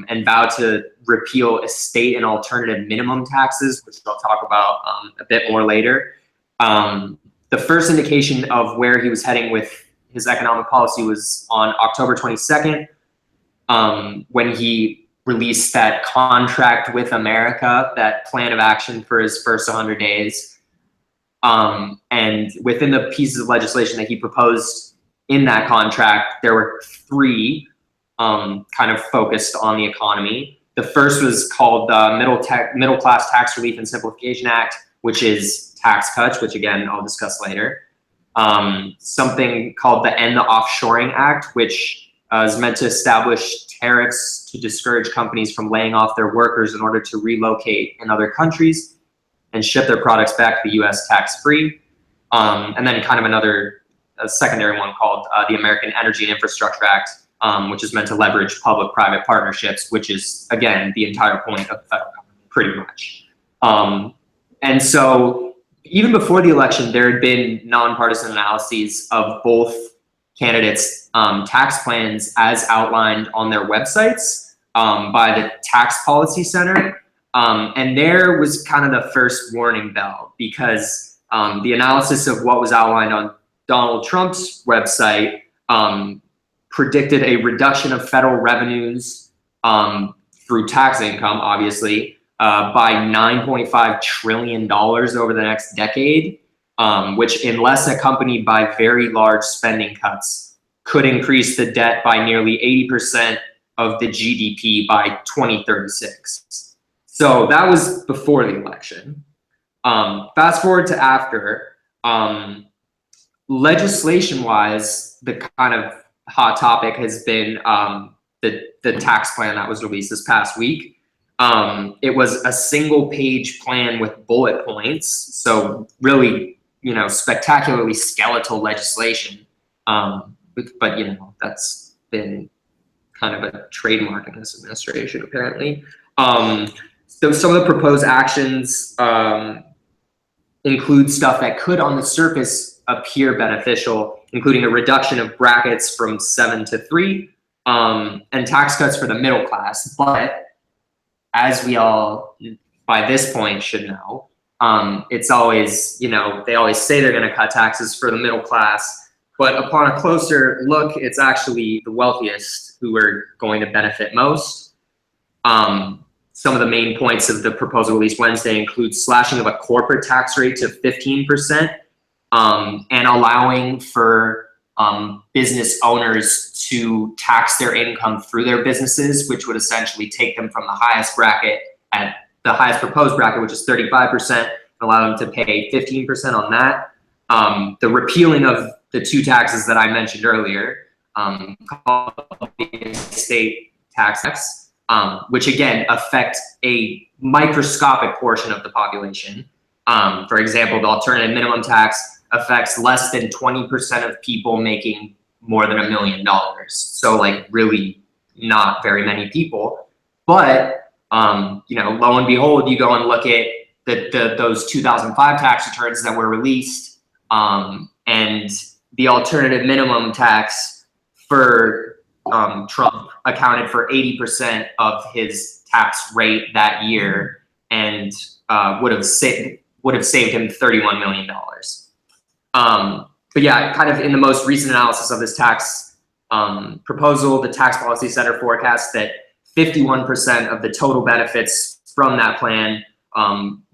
and vowed to repeal estate and alternative minimum taxes, which I'll talk about a bit more later. The first indication of where he was heading with his economic policy was on October 22nd, when he released that contract with America, that plan of action for his first 100 days. And within the pieces of legislation that he proposed in that contract, there were three kind of focused on the economy. The first was called the Middle Class Tax Relief and Simplification Act, which is tax cuts, which again, I'll discuss later. Something called the End the Offshoring Act, which is meant to establish tariffs to discourage companies from laying off their workers in order to relocate in other countries and ship their products back to the US tax-free. And then kind of a secondary one called the American Energy and Infrastructure Act, which is meant to leverage public-private partnerships, which is, again, the entire point of the federal government, pretty much. And so even before the election, there had been nonpartisan analyses of both candidates' tax plans as outlined on their websites by the Tax Policy Center. And there was kind of the first warning bell, because the analysis of what was outlined on Donald Trump's website predicted a reduction of federal revenues through tax income, obviously, by $9.5 trillion over the next decade, which, unless accompanied by very large spending cuts, could increase the debt by nearly 80% of the GDP by 2036. So that was before the election. Fast forward to after, legislation-wise, the kind of hot topic has been the tax plan that was released this past week. It was a single-page plan with bullet points, so really, spectacularly skeletal legislation. But that's been kind of a trademark in this administration, apparently. So some of the proposed actions include stuff that could, on the surface, appear beneficial, including a reduction of brackets from 7 to 3, and tax cuts for the middle class. But as we all, by this point, should know, it's always, they always say they're going to cut taxes for the middle class, but upon a closer look, it's actually the wealthiest who are going to benefit most. Some of the main points of the proposal released Wednesday include slashing of a corporate tax rate to 15%, and allowing for business owners to tax their income through their businesses, which would essentially take them from the highest bracket, at the highest proposed bracket, which is 35%, and allow them to pay 15% on that. The repealing of the two taxes that I mentioned earlier, called the estate tax, which again affect a microscopic portion of the population. For example, the alternative minimum tax affects less than 20% of people making more than $1 million. So like really not very many people. But lo and behold, you go and look at those 2005 tax returns that were released, and the alternative minimum tax for Trump accounted for 80% of his tax rate that year, and would have saved him $31 million. But yeah, kind of in the most recent analysis of this tax proposal, the Tax Policy Center forecasts that 51% of the total benefits from that plan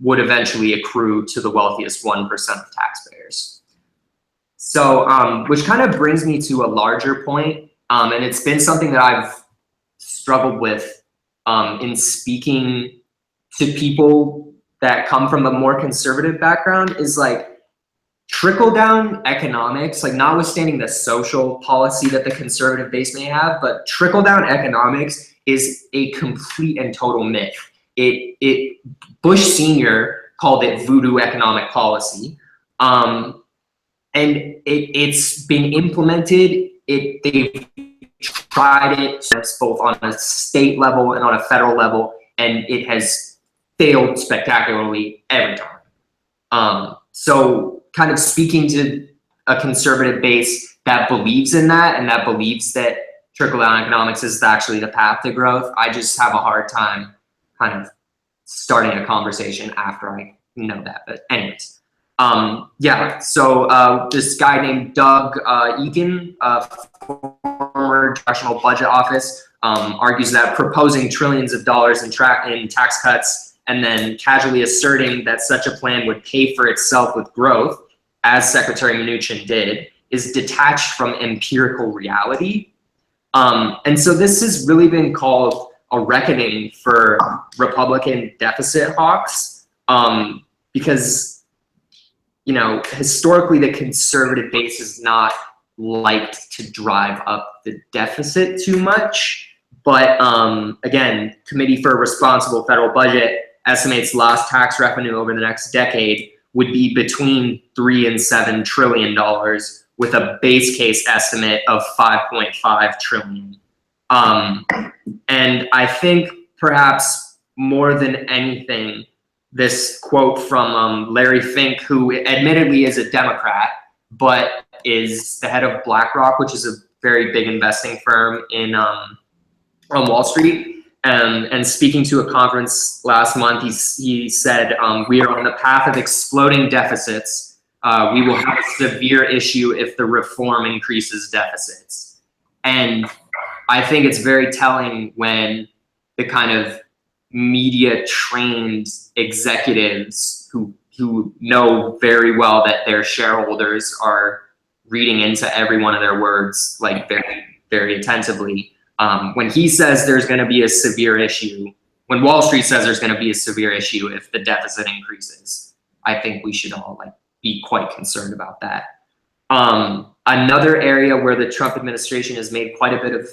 would eventually accrue to the wealthiest 1% of taxpayers. So, which kind of brings me to a larger point, and it's been something that I've struggled with in speaking to people that come from a more conservative background, is like trickle-down economics, like notwithstanding the social policy that the conservative base may have, but trickle-down economics is a complete and total myth. Bush Sr. called it voodoo economic policy. And it's been implemented. They've tried it both on a state level and on a federal level, and it has failed spectacularly every time. So kind of speaking to a conservative base that believes in that and that believes that trickle-down economics is actually the path to growth, I just have a hard time kind of starting a conversation after I know that. But anyways, yeah, so this guy named Doug Egan, former National Budget Office, argues that proposing trillions of dollars in tax cuts and then casually asserting that such a plan would pay for itself with growth, as Secretary Mnuchin did, is detached from empirical reality. And so this has really been called a reckoning for Republican deficit hawks, because, you know, historically the conservative base has not liked to drive up the deficit too much. But again, Committee for a Responsible Federal Budget estimates lost tax revenue over the next decade would be between $3 and $7 trillion, with a base case estimate of 5.5 trillion. And I think perhaps more than anything, this quote from Larry Fink, who admittedly is a Democrat, but is the head of BlackRock, which is a very big investing firm in on Wall Street. And speaking to a conference last month, he said, "We are on the path of exploding deficits. We will have a severe issue if the reform increases deficits." And I think it's very telling when the kind of media trained executives who know very well that their shareholders are reading into every one of their words, like very, very attentively. When he says there's going to be a severe issue, when Wall Street says there's going to be a severe issue if the deficit increases, I think we should all be quite concerned about that. Another area where the Trump administration has made quite a bit of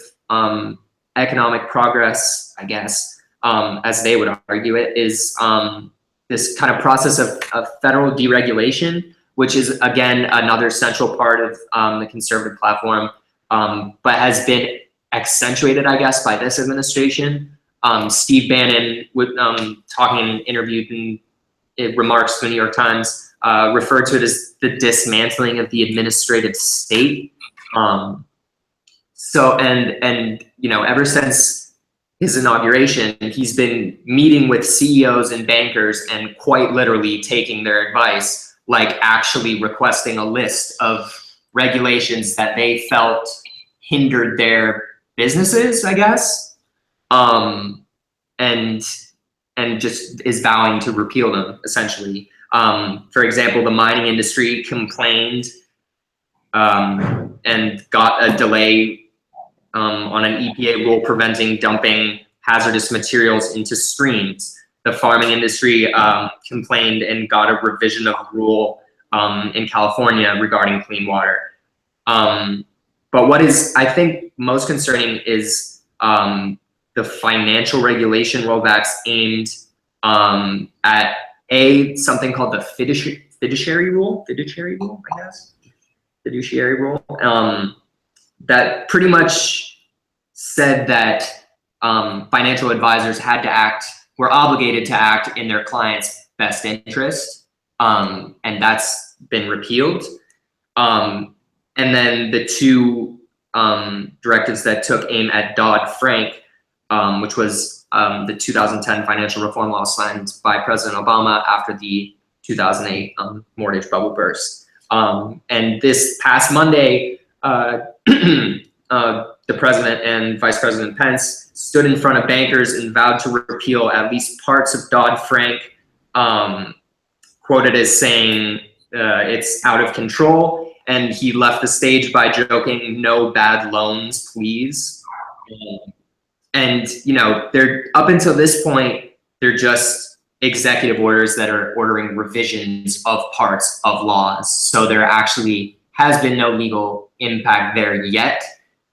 economic progress, I guess, as they would argue it, is this kind of process of federal deregulation, which is, again, another central part of the conservative platform, but has been accentuated, I guess, by this administration. Steve Bannon, talking in an interview in remarks to the New York Times, referred to it as the dismantling of the administrative state. So, and you know, ever since his inauguration, he's been meeting with CEOs and bankers and quite literally taking their advice, like actually requesting a list of regulations that they felt hindered their businesses, I guess, and just is vowing to repeal them, essentially. For example, the mining industry complained and got a delay on an EPA rule preventing dumping hazardous materials into streams. The farming industry complained and got a revision of the rule in California regarding clean water. But what is, I think, most concerning is the financial regulation rollbacks aimed at something called the fiduciary rule, I guess, fiduciary rule, that pretty much said that financial advisors had to were obligated to act in their client's best interest, and that's been repealed. And then the two directives that took aim at Dodd-Frank, which was the 2010 financial reform law signed by President Obama after the 2008 mortgage bubble burst. And this past Monday, the president and Vice President Pence stood in front of bankers and vowed to repeal at least parts of Dodd-Frank, quoted as saying it's out of control. And he left the stage by joking, "No bad loans, please." And, you know, they're up until this point, they're just executive orders that are ordering revisions of parts of laws. So there actually has been no legal impact there yet,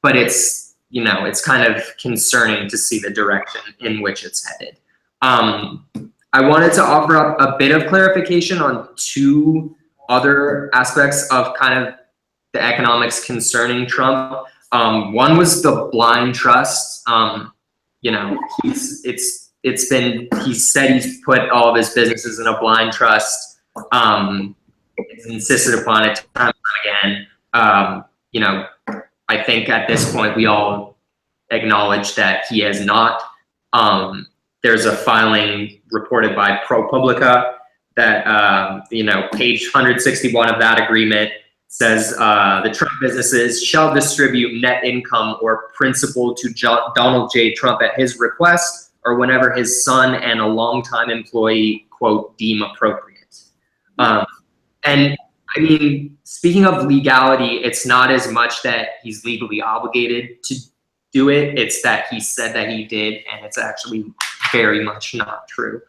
but it's, you know, it's kind of concerning to see the direction in which it's headed. I wanted to offer up a bit of clarification on two other aspects of kind of the economics concerning Trump. One was the blind trust. You know, he said he's put all of his businesses in a blind trust. It's insisted upon it time and again. You know, I think at this point we all acknowledge that he has not. There's a filing reported by ProPublica that, you know, page 161 of that agreement says the Trump businesses shall distribute net income or principal to Donald J. Trump at his request or whenever his son and a longtime employee, quote, deem appropriate. And I mean, speaking of legality, it's not as much that he's legally obligated to do it, it's that he said that he did, and it's actually very much not true.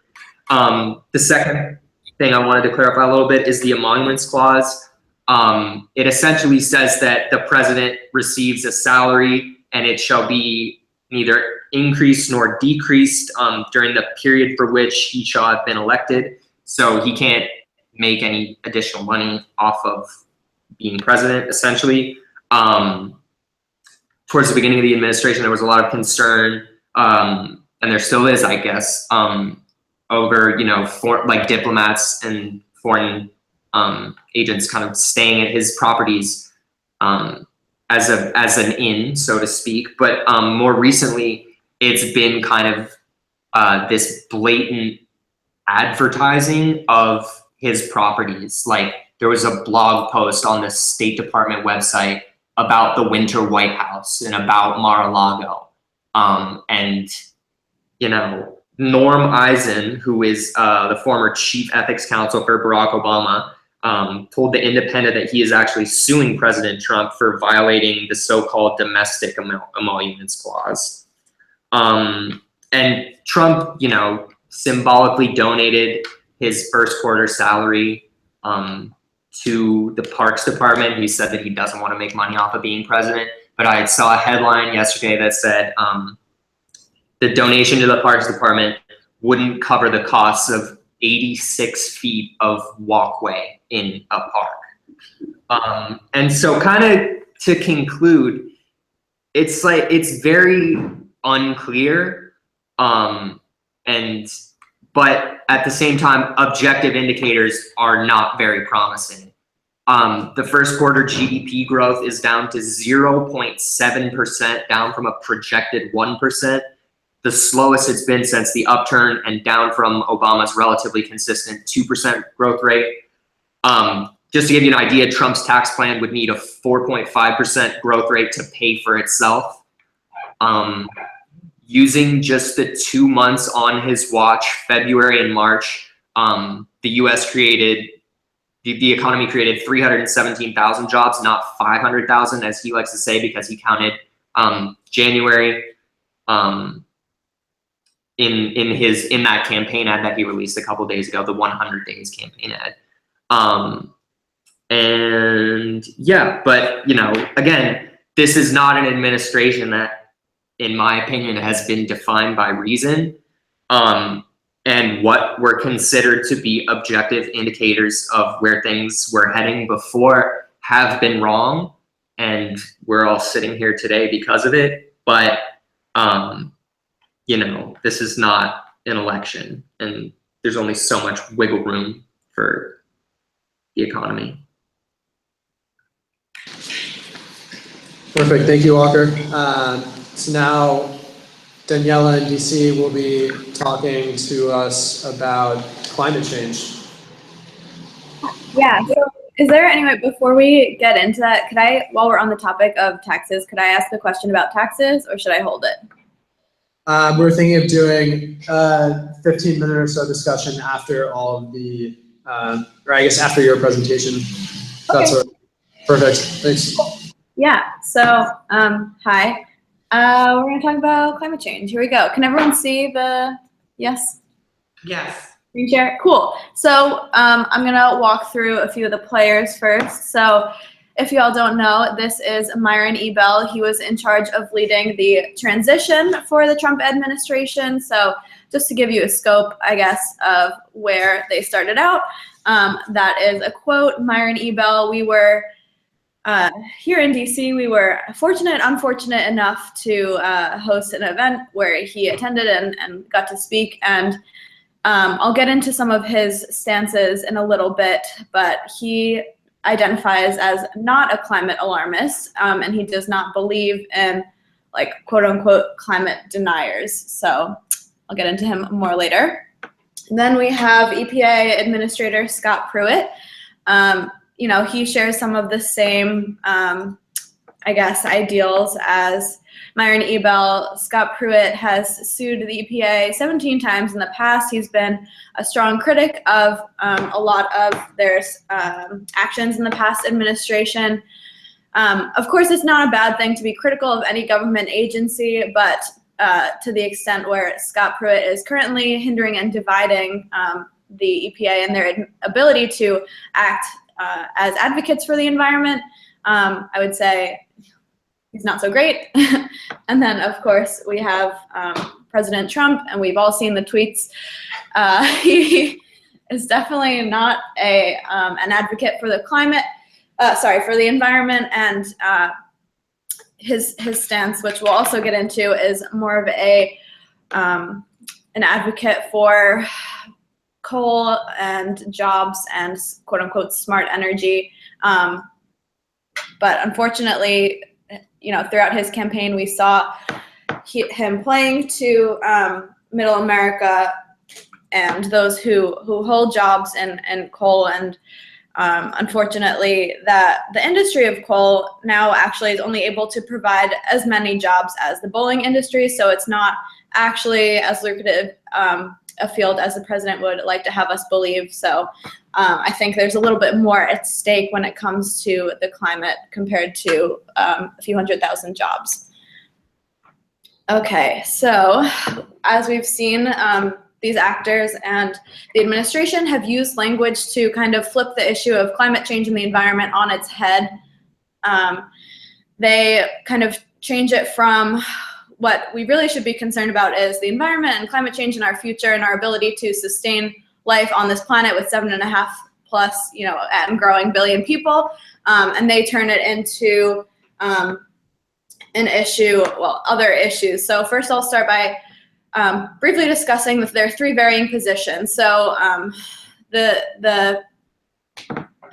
The second thing I wanted to clarify a little bit is the emoluments clause. It essentially says that the president receives a salary and it shall be neither increased nor decreased during the period for which he shall have been elected. So he can't make any additional money off of being president, essentially. Towards the beginning of the administration, there was a lot of concern, and there still is, I guess, over, you know, like diplomats and foreign agents kind of staying at his properties as an inn, so to speak. But more recently, it's been kind of this blatant advertising of his properties. Like there was a blog post on the State Department website about the Winter White House and about Mar-a-Lago. And, you know, Norm Eisen, who is the former chief ethics counsel for Barack Obama, told The Independent that he is actually suing President Trump for violating the so-called domestic emoluments clause. And Trump, you know, symbolically donated his first quarter salary to the Parks Department. He said that he doesn't want to make money off of being president. But I saw a headline yesterday that said the donation to the Parks Department wouldn't cover the costs of 86 feet of walkway in a park. And so kind of to conclude, it's like, it's very unclear. But at the same time, objective indicators are not very promising. The first quarter GDP growth is down to 0.7%, down from a projected 1%. The slowest it's been since the upturn and down from Obama's relatively consistent 2% growth rate. Just to give you an idea, Trump's tax plan would need a 4.5% growth rate to pay for itself. Using just the 2 months on his watch, February and March, the U.S. created, the economy created 317,000 jobs, not 500,000, as he likes to say, because he counted January in that campaign ad that he released a couple days ago, the 100 Days campaign ad. And yeah, but you know, again, this is not an administration that, in my opinion, has been defined by reason, and what were considered to be objective indicators of where things were heading before have been wrong, and we're all sitting here today because of it. But you know, this is not an election, and there's only so much wiggle room for the economy. Perfect, thank you, Walker. So now Daniela in DC will be talking to us about climate change. Yeah, so is there any way, before we get into that, could I, while we're on the topic of taxes, could I ask a question about taxes, or should I hold it? We're thinking of doing a 15-minute or so discussion after all of the, or I guess after your presentation. Okay. That's perfect, thanks. Yeah, so, hi. We're gonna talk about climate change. Here we go. Can everyone see the, yes? Yes. Screen share? Cool. So I'm gonna walk through a few of the players first. So if you all don't know, this is Myron E. Bell. He was in charge of leading the transition for the Trump administration. So just to give you a scope, I guess, of where they started out. That is a quote, Myron Ebell. We were here in DC, we were unfortunate enough to host an event where he attended and got to speak. And I'll get into some of his stances in a little bit, but he identifies as not a climate alarmist, and he does not believe in, like, quote unquote climate deniers. So I'll get into him more later. And then we have EPA Administrator Scott Pruitt. You know, he shares some of the same, I guess, ideals as Myron Ebell. Scott Pruitt has sued the EPA 17 times in the past. He's been a strong critic of a lot of their actions in the past administration. Of course, it's not a bad thing to be critical of any government agency, but to the extent where Scott Pruitt is currently hindering and dividing the EPA and their ability to act as advocates for the environment, I would say he's not so great. And then, of course, we have President Trump, and we've all seen the tweets. He is definitely not an advocate for the climate, for the environment, and his stance, which we'll also get into, is more of an advocate for coal and jobs and quote unquote smart energy. But unfortunately, you know, throughout his campaign, we saw him playing to middle America and those who hold jobs in coal. And unfortunately, that the industry of coal now actually is only able to provide as many jobs as the bowling industry. So it's not actually as lucrative a field as the president would like to have us believe. So I think there's a little bit more at stake when it comes to the climate compared to a few 100,000 jobs. Okay, so as we've seen, these actors and the administration have used language to kind of flip the issue of climate change and the environment on its head. They kind of change it from what we really should be concerned about is the environment and climate change in our future and our ability to sustain life on this planet with 7.5 plus, you know, and growing billion people. And they turn it into an issue, well, other issues. So first I'll start by briefly discussing that there are three varying positions. So the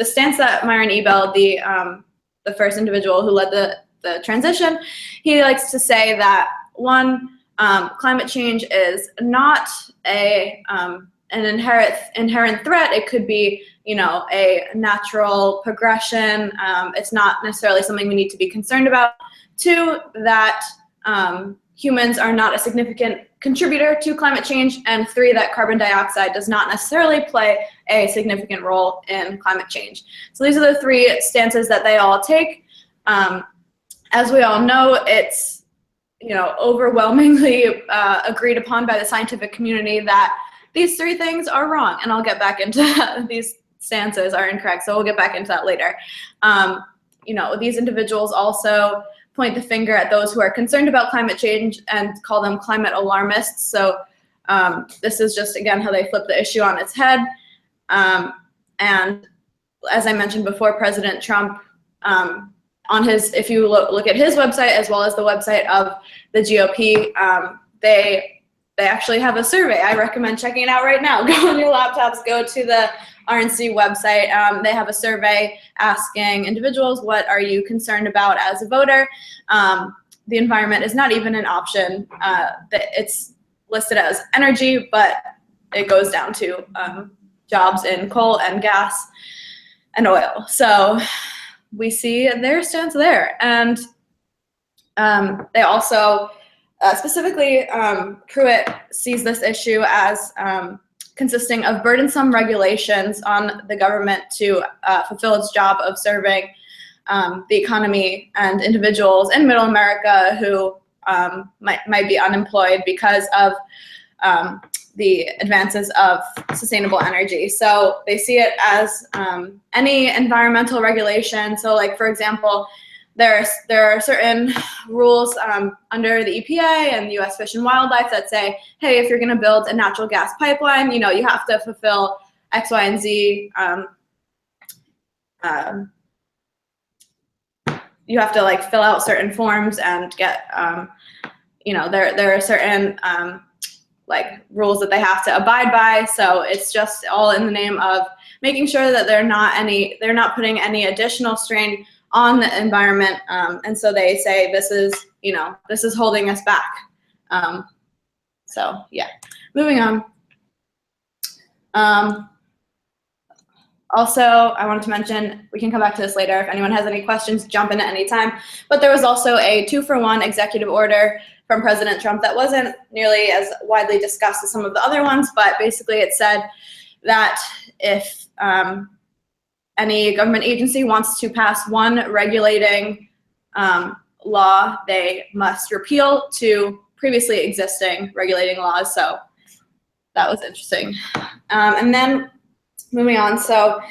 stance that Myron Ebell, the first individual who led the transition, he likes to say that one, climate change is not an inherent threat. It could be, you know, a natural progression. It's not necessarily something we need to be concerned about. Two, that humans are not a significant contributor to climate change. And three, that carbon dioxide does not necessarily play a significant role in climate change. So these are the three stances that they all take. As we all know, it's, you know, overwhelmingly agreed upon by the scientific community that these three things are wrong. And I'll get back into these stances are incorrect, so we'll get back into that later. You know, these individuals also point the finger at those who are concerned about climate change and call them climate alarmists. So this is just, again, how they flip the issue on its head. And as I mentioned before, President Trump, on his, if you look at his website as well as the website of the GOP, they actually have a survey. I recommend checking it out right now. Go on your laptops, go to the RNC website. They have a survey asking individuals, what are you concerned about as a voter? The environment is not even an option. It's listed as energy, but it goes down to jobs in coal and gas and oil. So we see their stance there. And they also, specifically, Pruitt sees this issue as consisting of burdensome regulations on the government to fulfill its job of serving the economy and individuals in middle America who might be unemployed because of the advances of sustainable energy. So they see it as any environmental regulation. So like, for example, there are certain rules under the EPA and the U.S. Fish and Wildlife that say, hey, if you're going to build a natural gas pipeline, you know, you have to fulfill X, Y, and Z. You have to like fill out certain forms and get, you know, there are certain like rules that they have to abide by. So it's just all in the name of making sure that they're not putting any additional strain on the environment, and so they say this is, you know, this is holding us back. So yeah, moving on. Also, I wanted to mention, we can come back to this later if anyone has any questions, jump in at any time, but there was also a 2-for-1 executive order from President Trump that wasn't nearly as widely discussed as some of the other ones, but basically it said that if any government agency wants to pass one regulating law, they must repeal 2 previously existing regulating laws. So that was interesting. And then moving on. So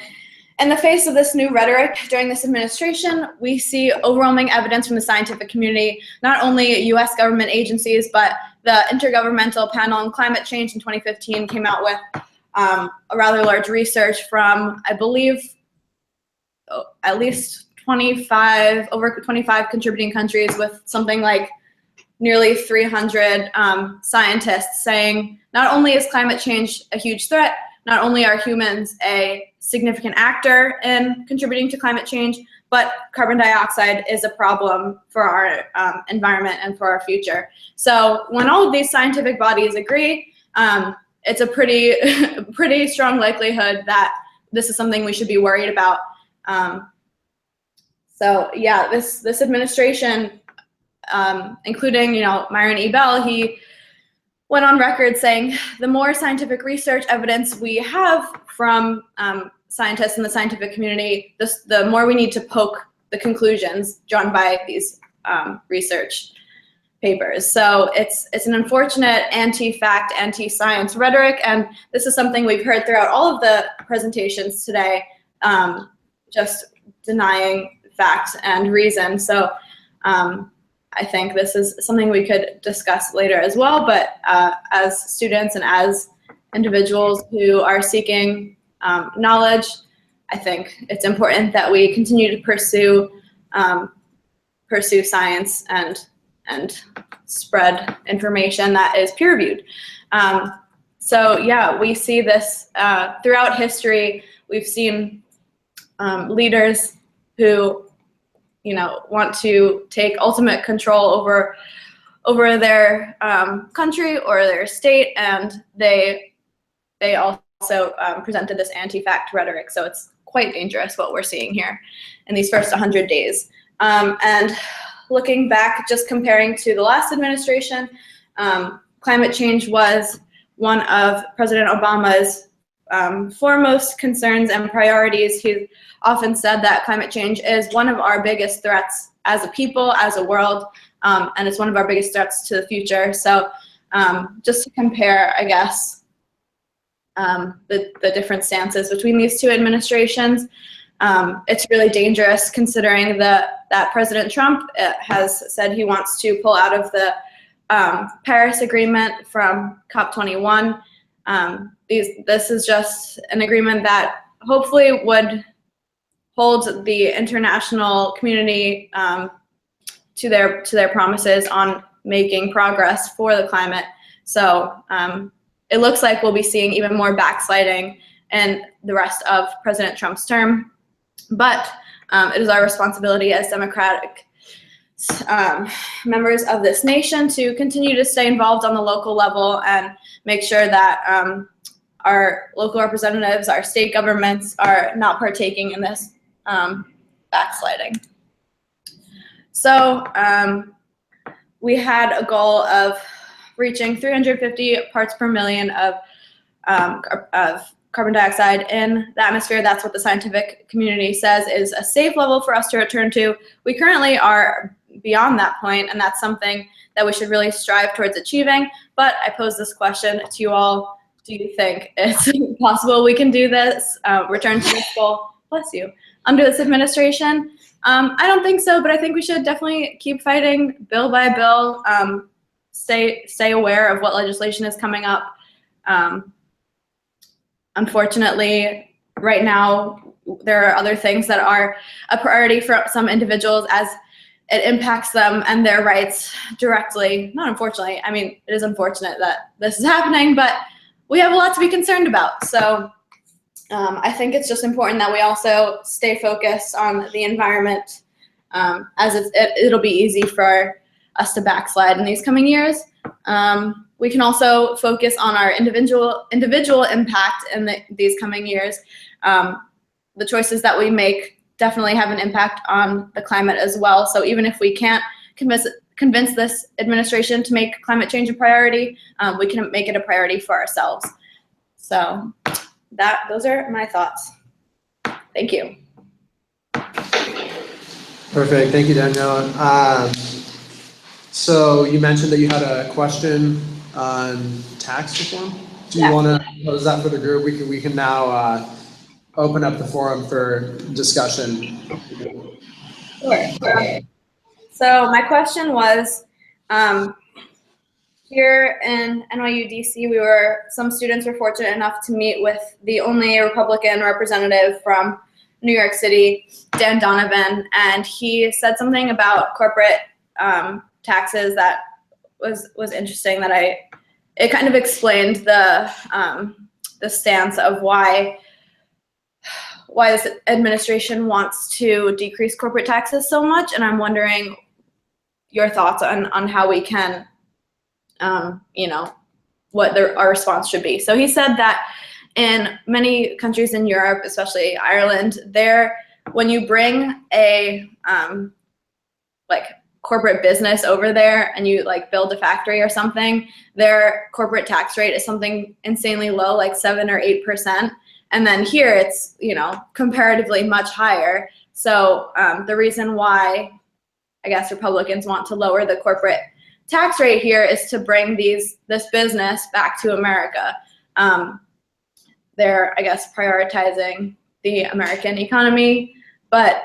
in the face of this new rhetoric during this administration, we see overwhelming evidence from the scientific community, not only US government agencies, but the Intergovernmental Panel on Climate Change in 2015 came out with a rather large research from, I believe, at least over 25 contributing countries with something like nearly 300 scientists saying not only is climate change a huge threat, not only are humans a significant actor in contributing to climate change, but carbon dioxide is a problem for our environment and for our future. So when all of these scientific bodies agree, it's a pretty strong likelihood that this is something we should be worried about. So yeah, this administration, including, you know, Myron E. Bell, he went on record saying the more scientific research evidence we have from scientists in the scientific community, the more we need to poke the conclusions drawn by these research papers. So it's an unfortunate anti-fact, anti-science rhetoric, and this is something we've heard throughout all of the presentations today, just denying fact and reason. So I think this is something we could discuss later as well, but as students and as individuals who are seeking knowledge, I think it's important that we continue to pursue science and spread information that is peer-reviewed. So yeah, we see this throughout history. We've seen leaders who, you know, want to take ultimate control over their country or their state, and they also presented this anti-fact rhetoric. So it's quite dangerous what we're seeing here in these first 100 days. And looking back, just comparing to the last administration, climate change was one of President Obama's foremost concerns and priorities. He often said that climate change is one of our biggest threats as a people, as a world, and it's one of our biggest threats to the future. So just to compare, I guess, the different stances between these two administrations, it's really dangerous considering that President Trump has said he wants to pull out of the Paris Agreement from COP21. This is just an agreement that hopefully would hold the international community to their promises on making progress for the climate. So it looks like we'll be seeing even more backsliding in the rest of President Trump's term. But it is our responsibility as Democratic members of this nation to continue to stay involved on the local level and make sure that our local representatives, our state governments are not partaking in this backsliding. So we had a goal of reaching 350 parts per million of carbon dioxide in the atmosphere. That's what the scientific community says is a safe level for us to return to. We currently are beyond that point, and that's something that we should really strive towards achieving. But I pose this question to you all. Do you think it's possible we can do this, return to this goal, bless you, under this administration? I don't think so, but I think we should definitely keep fighting bill by bill. Stay aware of what legislation is coming up. Unfortunately, right now, there are other things that are a priority for some individuals as it impacts them and their rights directly. Not unfortunately, I mean, it is unfortunate that this is happening, but we have a lot to be concerned about. So I think it's just important that we also stay focused on the environment, as it'll be easy for us to backslide in these coming years. We can also focus on our individual impact in these coming years. The choices that we make definitely have an impact on the climate as well. So even if we can't convince this administration to make climate change a priority, we can make it a priority for ourselves. So those are my thoughts. Thank you. Perfect, thank you, Danielle. So you mentioned that you had a question on tax reform. Do you want to pose that for the group? We can now open up the forum for discussion. Sure. So my question was, here in NYU DC, some students were fortunate enough to meet with the only Republican representative from New York City, Dan Donovan, and he said something about corporate taxes that was interesting. It kind of explained the stance of why this administration wants to decrease corporate taxes so much, and I'm wondering your thoughts on how we can, what our response should be. So he said that in many countries in Europe, especially Ireland, when you bring a corporate business over there and you build a factory or something, their corporate tax rate is something insanely low, like 7 or 8%. And then here it's, comparatively much higher. So the reason why I guess Republicans want to lower the corporate tax rate here is to bring this business back to America. They're, I guess, prioritizing the American economy, but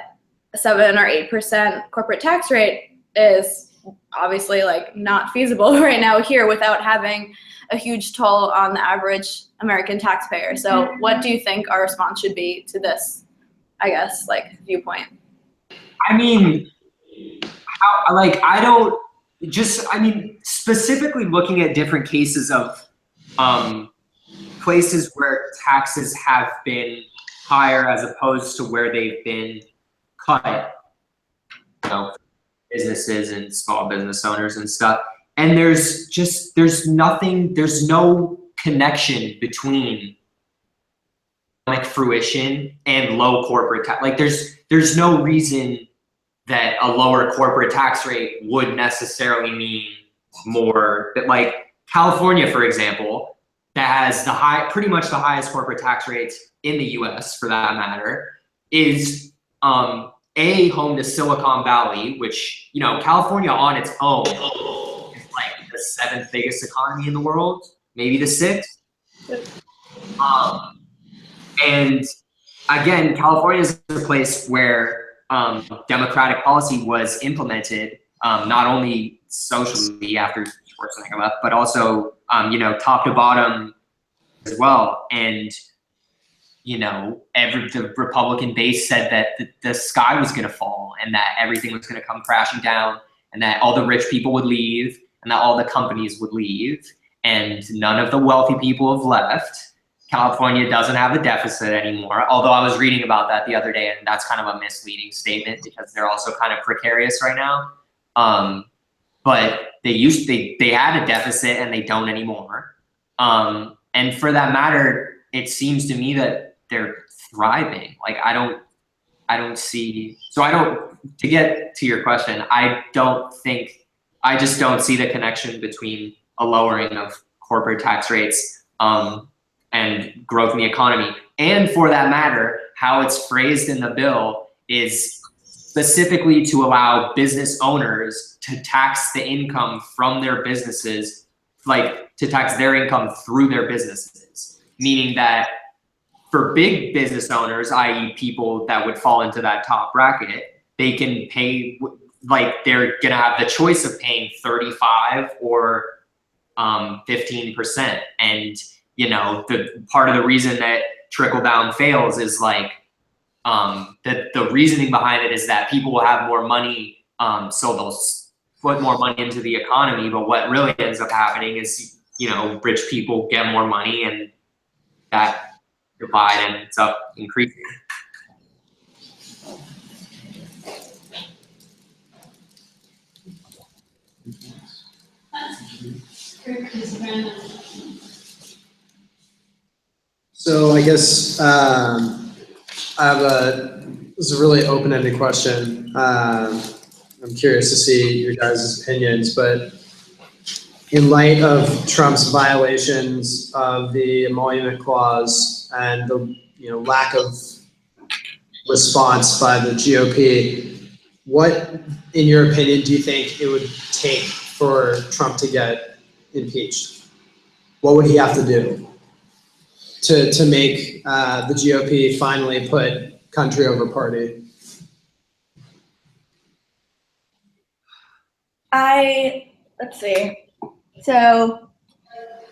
a 7 or 8% corporate tax rate is obviously not feasible right now here without having a huge toll on the average American taxpayer. So what do you think our response should be to this, I guess, viewpoint? I mean, specifically looking at different cases of places where taxes have been higher as opposed to where they've been cut, businesses and small business owners and stuff. And there's no connection between economic fruition and low corporate tax. There's no reason that a lower corporate tax rate would necessarily mean more. But California, for example, that has pretty much the highest corporate tax rates in the US for that matter, is home to Silicon Valley, which, California on its own is the 7th biggest economy in the world, maybe the 6th. And again, California is a place where democratic policy was implemented, not only socially after Schwarzenegger left, but also, top to bottom as well. And, the Republican base said that the sky was going to fall and that everything was going to come crashing down and that all the rich people would leave and that all the companies would leave and none of the wealthy people have left. California doesn't have a deficit anymore, although I was reading about that the other day and that's kind of a misleading statement because they're also kind of precarious right now. But they had a deficit and they don't anymore. And for that matter, it seems to me that they're thriving. To get to your question, I just don't see the connection between a lowering of corporate tax rates and growth in the economy. And for that matter, how it's phrased in the bill is specifically to allow business owners to tax the income from their businesses, to tax their income through their businesses. Meaning that for big business owners, i.e. people that would fall into that top bracket, they can pay, like they're gonna have the choice of paying 35 or 15%. And the part of the reason that trickle down fails is like the reasoning behind it is that people will have more money, so they'll put more money into the economy. But what really ends up happening is rich people get more money, and that divide ends up increasing. So I guess this is a really open-ended question. I'm curious to see your guys' opinions, but in light of Trump's violations of the emolument clause and the lack of response by the GOP, what, in your opinion, do you think it would take for Trump to get impeached? What would he have to do to make the GOP finally put country over party? Let's see. So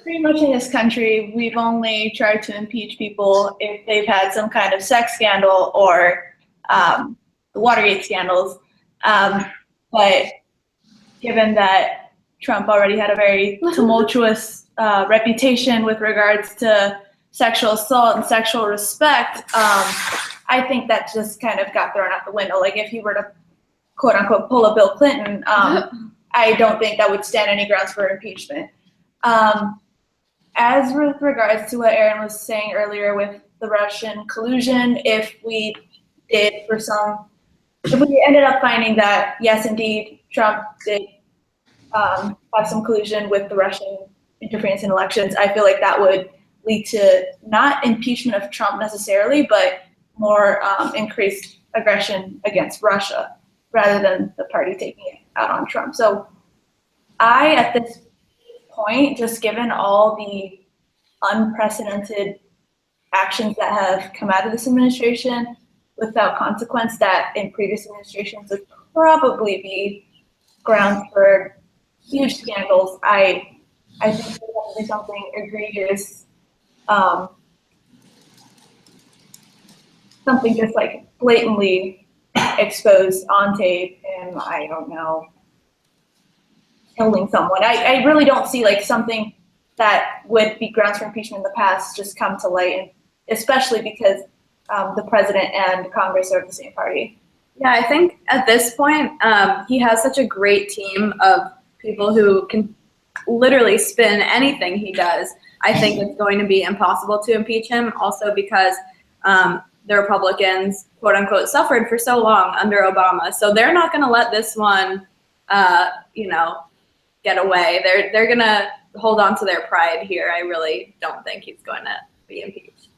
pretty much in this country, we've only tried to impeach people if they've had some kind of sex scandal or the Watergate scandals. But given that Trump already had a very tumultuous reputation with regards to sexual assault and sexual respect, I think that just kind of got thrown out the window. Like if he were to quote unquote pull a Bill Clinton, I don't think that would stand any grounds for impeachment. As with regards to what Aaron was saying earlier with the Russian collusion, if we ended up finding that, yes, indeed, Trump did have some collusion with the Russian interference in elections, I feel like that would lead to not impeachment of Trump necessarily, but more increased aggression against Russia rather than the party taking it out on Trump. So at this point, just given all the unprecedented actions that have come out of this administration without consequence that in previous administrations would probably be grounds for huge scandals, I think there's going to be something egregious, something just like blatantly exposed on tape, and I don't know, killing someone. I really don't see like something that would be grounds for impeachment in the past just come to light, and especially because the president and Congress are of the same party. Yeah, I think at this point, he has such a great team of people who can literally spin anything he does. I think it's going to be impossible to impeach him, also because the Republicans, quote unquote, suffered for so long under Obama. So they're not going to let this one, get away. They're going to hold on to their pride here. I really don't think he's going to be impeached.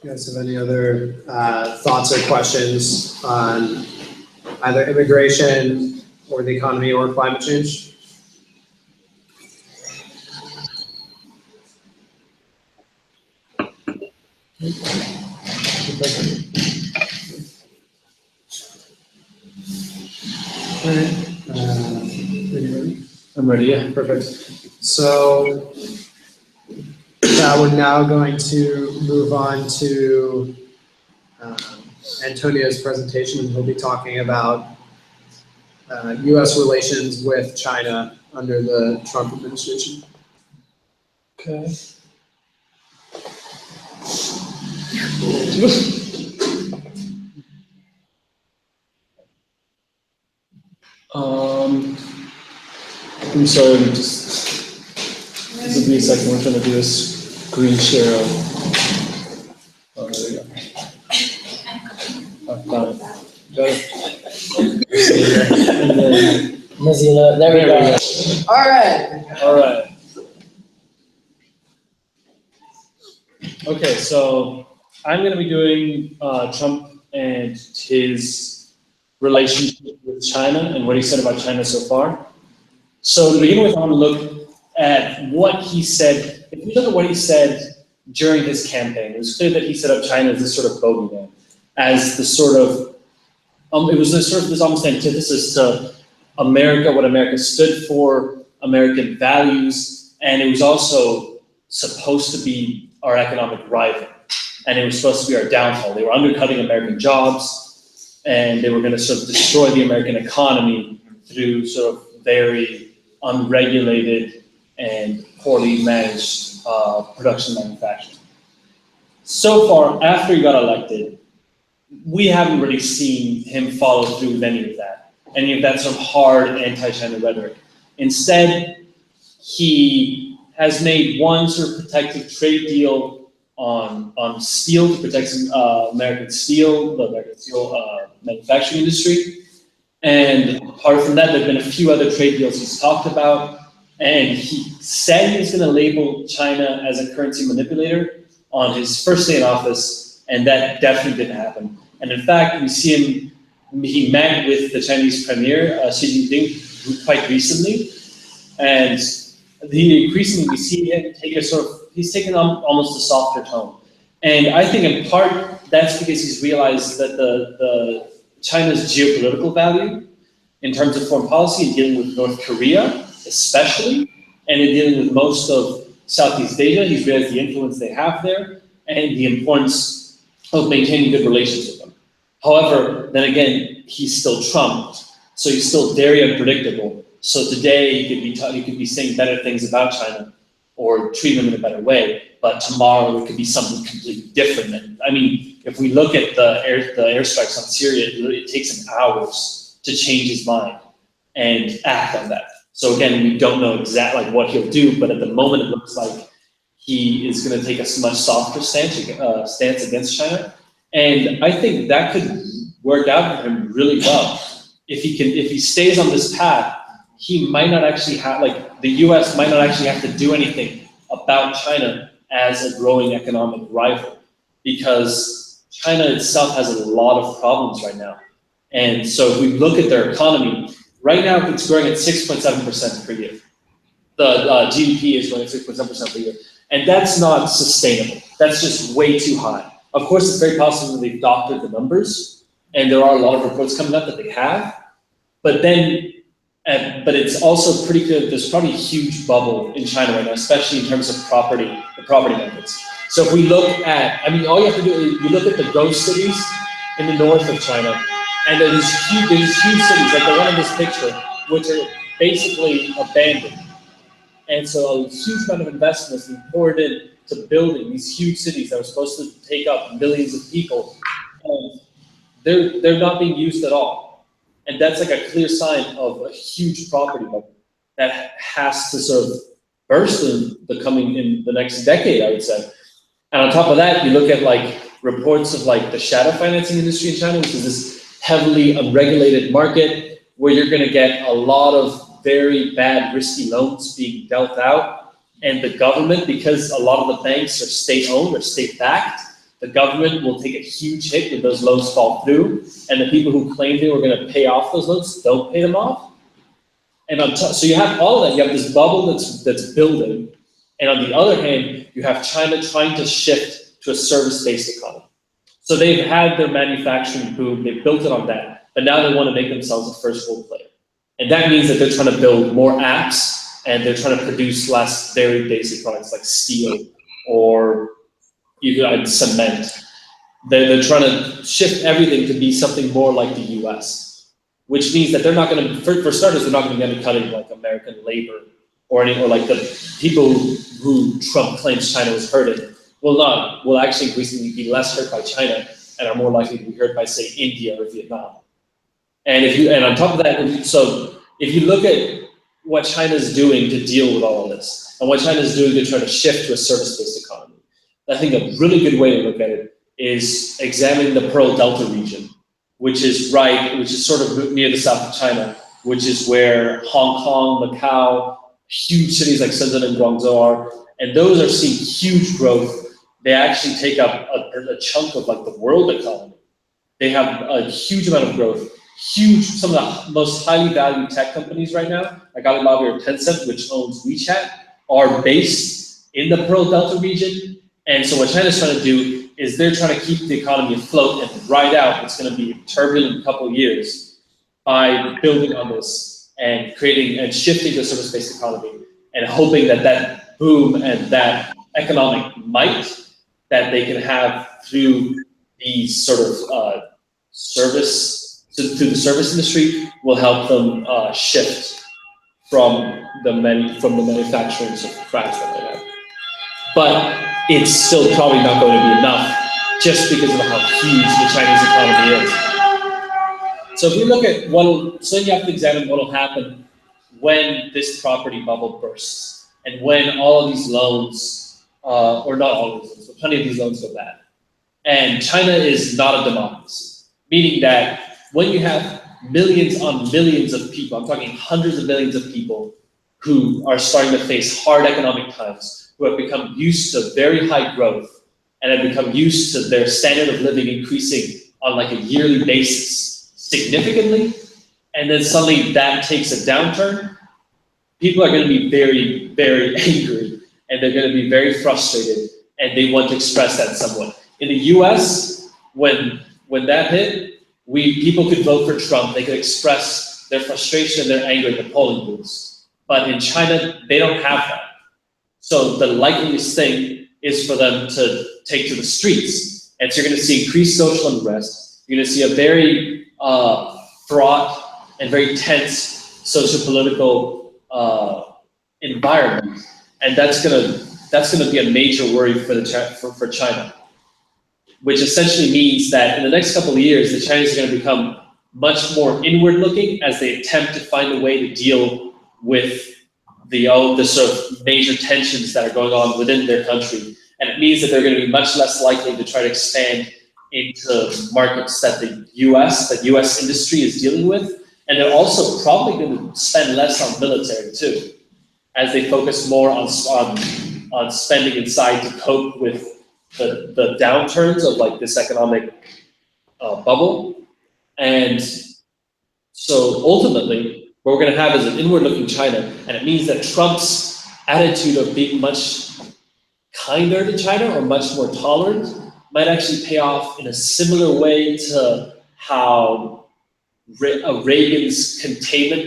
You guys have any other thoughts or questions on either immigration or the economy or climate change? All right. Are you ready? I'm ready, yeah. Perfect. So we're now going to move on to Antonio's presentation, and he'll be talking about U.S. relations with China under the Trump administration. Okay. I'm sorry, this will be a second. We're trying to do this green share. Oh, there we go. I found it. Got it. And then, Mozilla, there we go. All right. all right. Okay, so I'm going to be doing Trump and his relationship with China and what he said about China so far. So to begin with, I want to look at what he said if you look at what he said during his campaign, it was clear that he set up China as this sort of bogeyman, as the sort of, it was this almost antithesis to America, what America stood for, American values, and it was also supposed to be our economic rival, and it was supposed to be our downfall. They were undercutting American jobs, and they were going to sort of destroy the American economy through sort of very unregulated and poorly managed production manufacturing. So far, after he got elected, we haven't really seen him follow through with any of that sort of hard anti-China rhetoric. Instead, he has made one sort of protective trade deal on steel to protect American steel, the American steel manufacturing industry. And apart from that, there have been a few other trade deals he's talked about. And he said he was going to label China as a currency manipulator on his first day in office, and that definitely didn't happen. And in fact, we see he met with the Chinese premier, Xi Jinping, quite recently. And increasingly we see him take he's taken on almost a softer tone. And I think in part that's because he's realized that the China's geopolitical value in terms of foreign policy in dealing with North Korea, especially, and in dealing with most of Southeast Asia, he's realized the influence they have there and the importance of maintaining good relations with them. However, then again, he's still Trump, so he's still very unpredictable. So today he could be saying better things about China or treat them in a better way, but tomorrow it could be something completely different. And I mean, if we look at the airstrikes on Syria, it takes him hours to change his mind and act on that. So again, we don't know exactly what he'll do, but at the moment it looks like he is going to take a much softer stance against China. And I think that could work out for him really well. If he stays on this path, he might not actually have, the US might not actually have to do anything about China as a growing economic rival, because China itself has a lot of problems right now. And so if we look at their economy, right now it's growing at 6.7% per year. The GDP is growing at 6.7% per year. And that's not sustainable. That's just way too high. Of course, it's very possible they've doctored the numbers, and there are a lot of reports coming out that they have. But then, but it's also pretty clear that there's probably a huge bubble in China right now, especially in terms of the property markets. So if we look at, I mean, all you have to do is you look at the ghost cities in the north of China, and there's huge cities, like the one in this picture, which are basically abandoned. And so a huge amount of investment has been poured into building these huge cities that were supposed to take up millions of people, and they're not being used at all. And that's like a clear sign of a huge property bubble that has to sort of burst in the next decade, I would say. And on top of that, you look at reports of the shadow financing industry in China, which is this heavily unregulated market where you're going to get a lot of very bad, risky loans being dealt out. And the government, because a lot of the banks are state-owned or state-backed, the government will take a huge hit when those loans fall through. And the people who claim they were going to pay off those loans don't pay them off. And so you have all of that. You have this bubble that's building. And on the other hand, you have China trying to shift to a service-based economy. So they've had their manufacturing boom, they've built it on that, but now they want to make themselves a first world player. And that means that they're trying to build more apps, and they're trying to produce less very basic products like steel or even cement. They're trying to shift everything to be something more like the US, which means that they're not going to, for starters, they're not going to be undercutting American labor or the people who Trump claims China was hurting will actually increasingly be less hurt by China and are more likely to be hurt by, say, India or Vietnam. And on top of that, so if you look at what China's doing to deal with all of this, and what China's doing to try to shift to a service-based economy, I think a really good way to look at it is examining the Pearl Delta region, which is sort of near the south of China, which is where Hong Kong, Macau, huge cities like Shenzhen and Guangzhou are, and those are seeing huge growth. They actually take up a chunk of the world economy. They have a huge amount of growth. Some of the most highly valued tech companies right now, like Alibaba or Tencent, which owns WeChat, are based in the Pearl Delta region. And so what China's trying to do is they're trying to keep the economy afloat and ride out what's going to be a turbulent couple of years by building on this and creating and shifting to a service-based economy and hoping that that boom and that economic might that they can have through the sort of service, through the service industry will help them shift from the manufacturing sort of crash that they have. But it's still probably not going to be enough just because of how huge the Chinese economy is. So if we look at so then you have to examine what will happen when this property bubble bursts and when all of these loans, or not all of these loans, but plenty of these loans go bad. And China is not a democracy, meaning that when you have millions on millions of people, I'm talking hundreds of millions of people who are starting to face hard economic times, who have become used to very high growth and have become used to their standard of living increasing on like a yearly basis significantly, and then suddenly that takes a downturn, people are going to be very, very angry, and they're going to be very frustrated, and they want to express that somewhat. In the US, when that hit, people could vote for Trump, they could express their frustration and their anger in the polling booths. But in China, they don't have that. So the likeliest thing is for them to take to the streets. And so you're going to see increased social unrest. You're going to see a very fraught and very tense socio-political environment. And that's going to be a major worry for China, which essentially means that in the next couple of years, the Chinese are going to become much more inward-looking as they attempt to find a way to deal with the sort of major tensions that are going on within their country. And it means that they're going to be much less likely to try to expand into markets that the US industry is dealing with. And they're also probably going to spend less on military too, as they focus more on spending inside to cope with the downturns of like this economic bubble. And so ultimately, what we're going to have is an inward-looking China, and it means that Trump's attitude of being much kinder to China or much more tolerant might actually pay off in a similar way to how Reagan's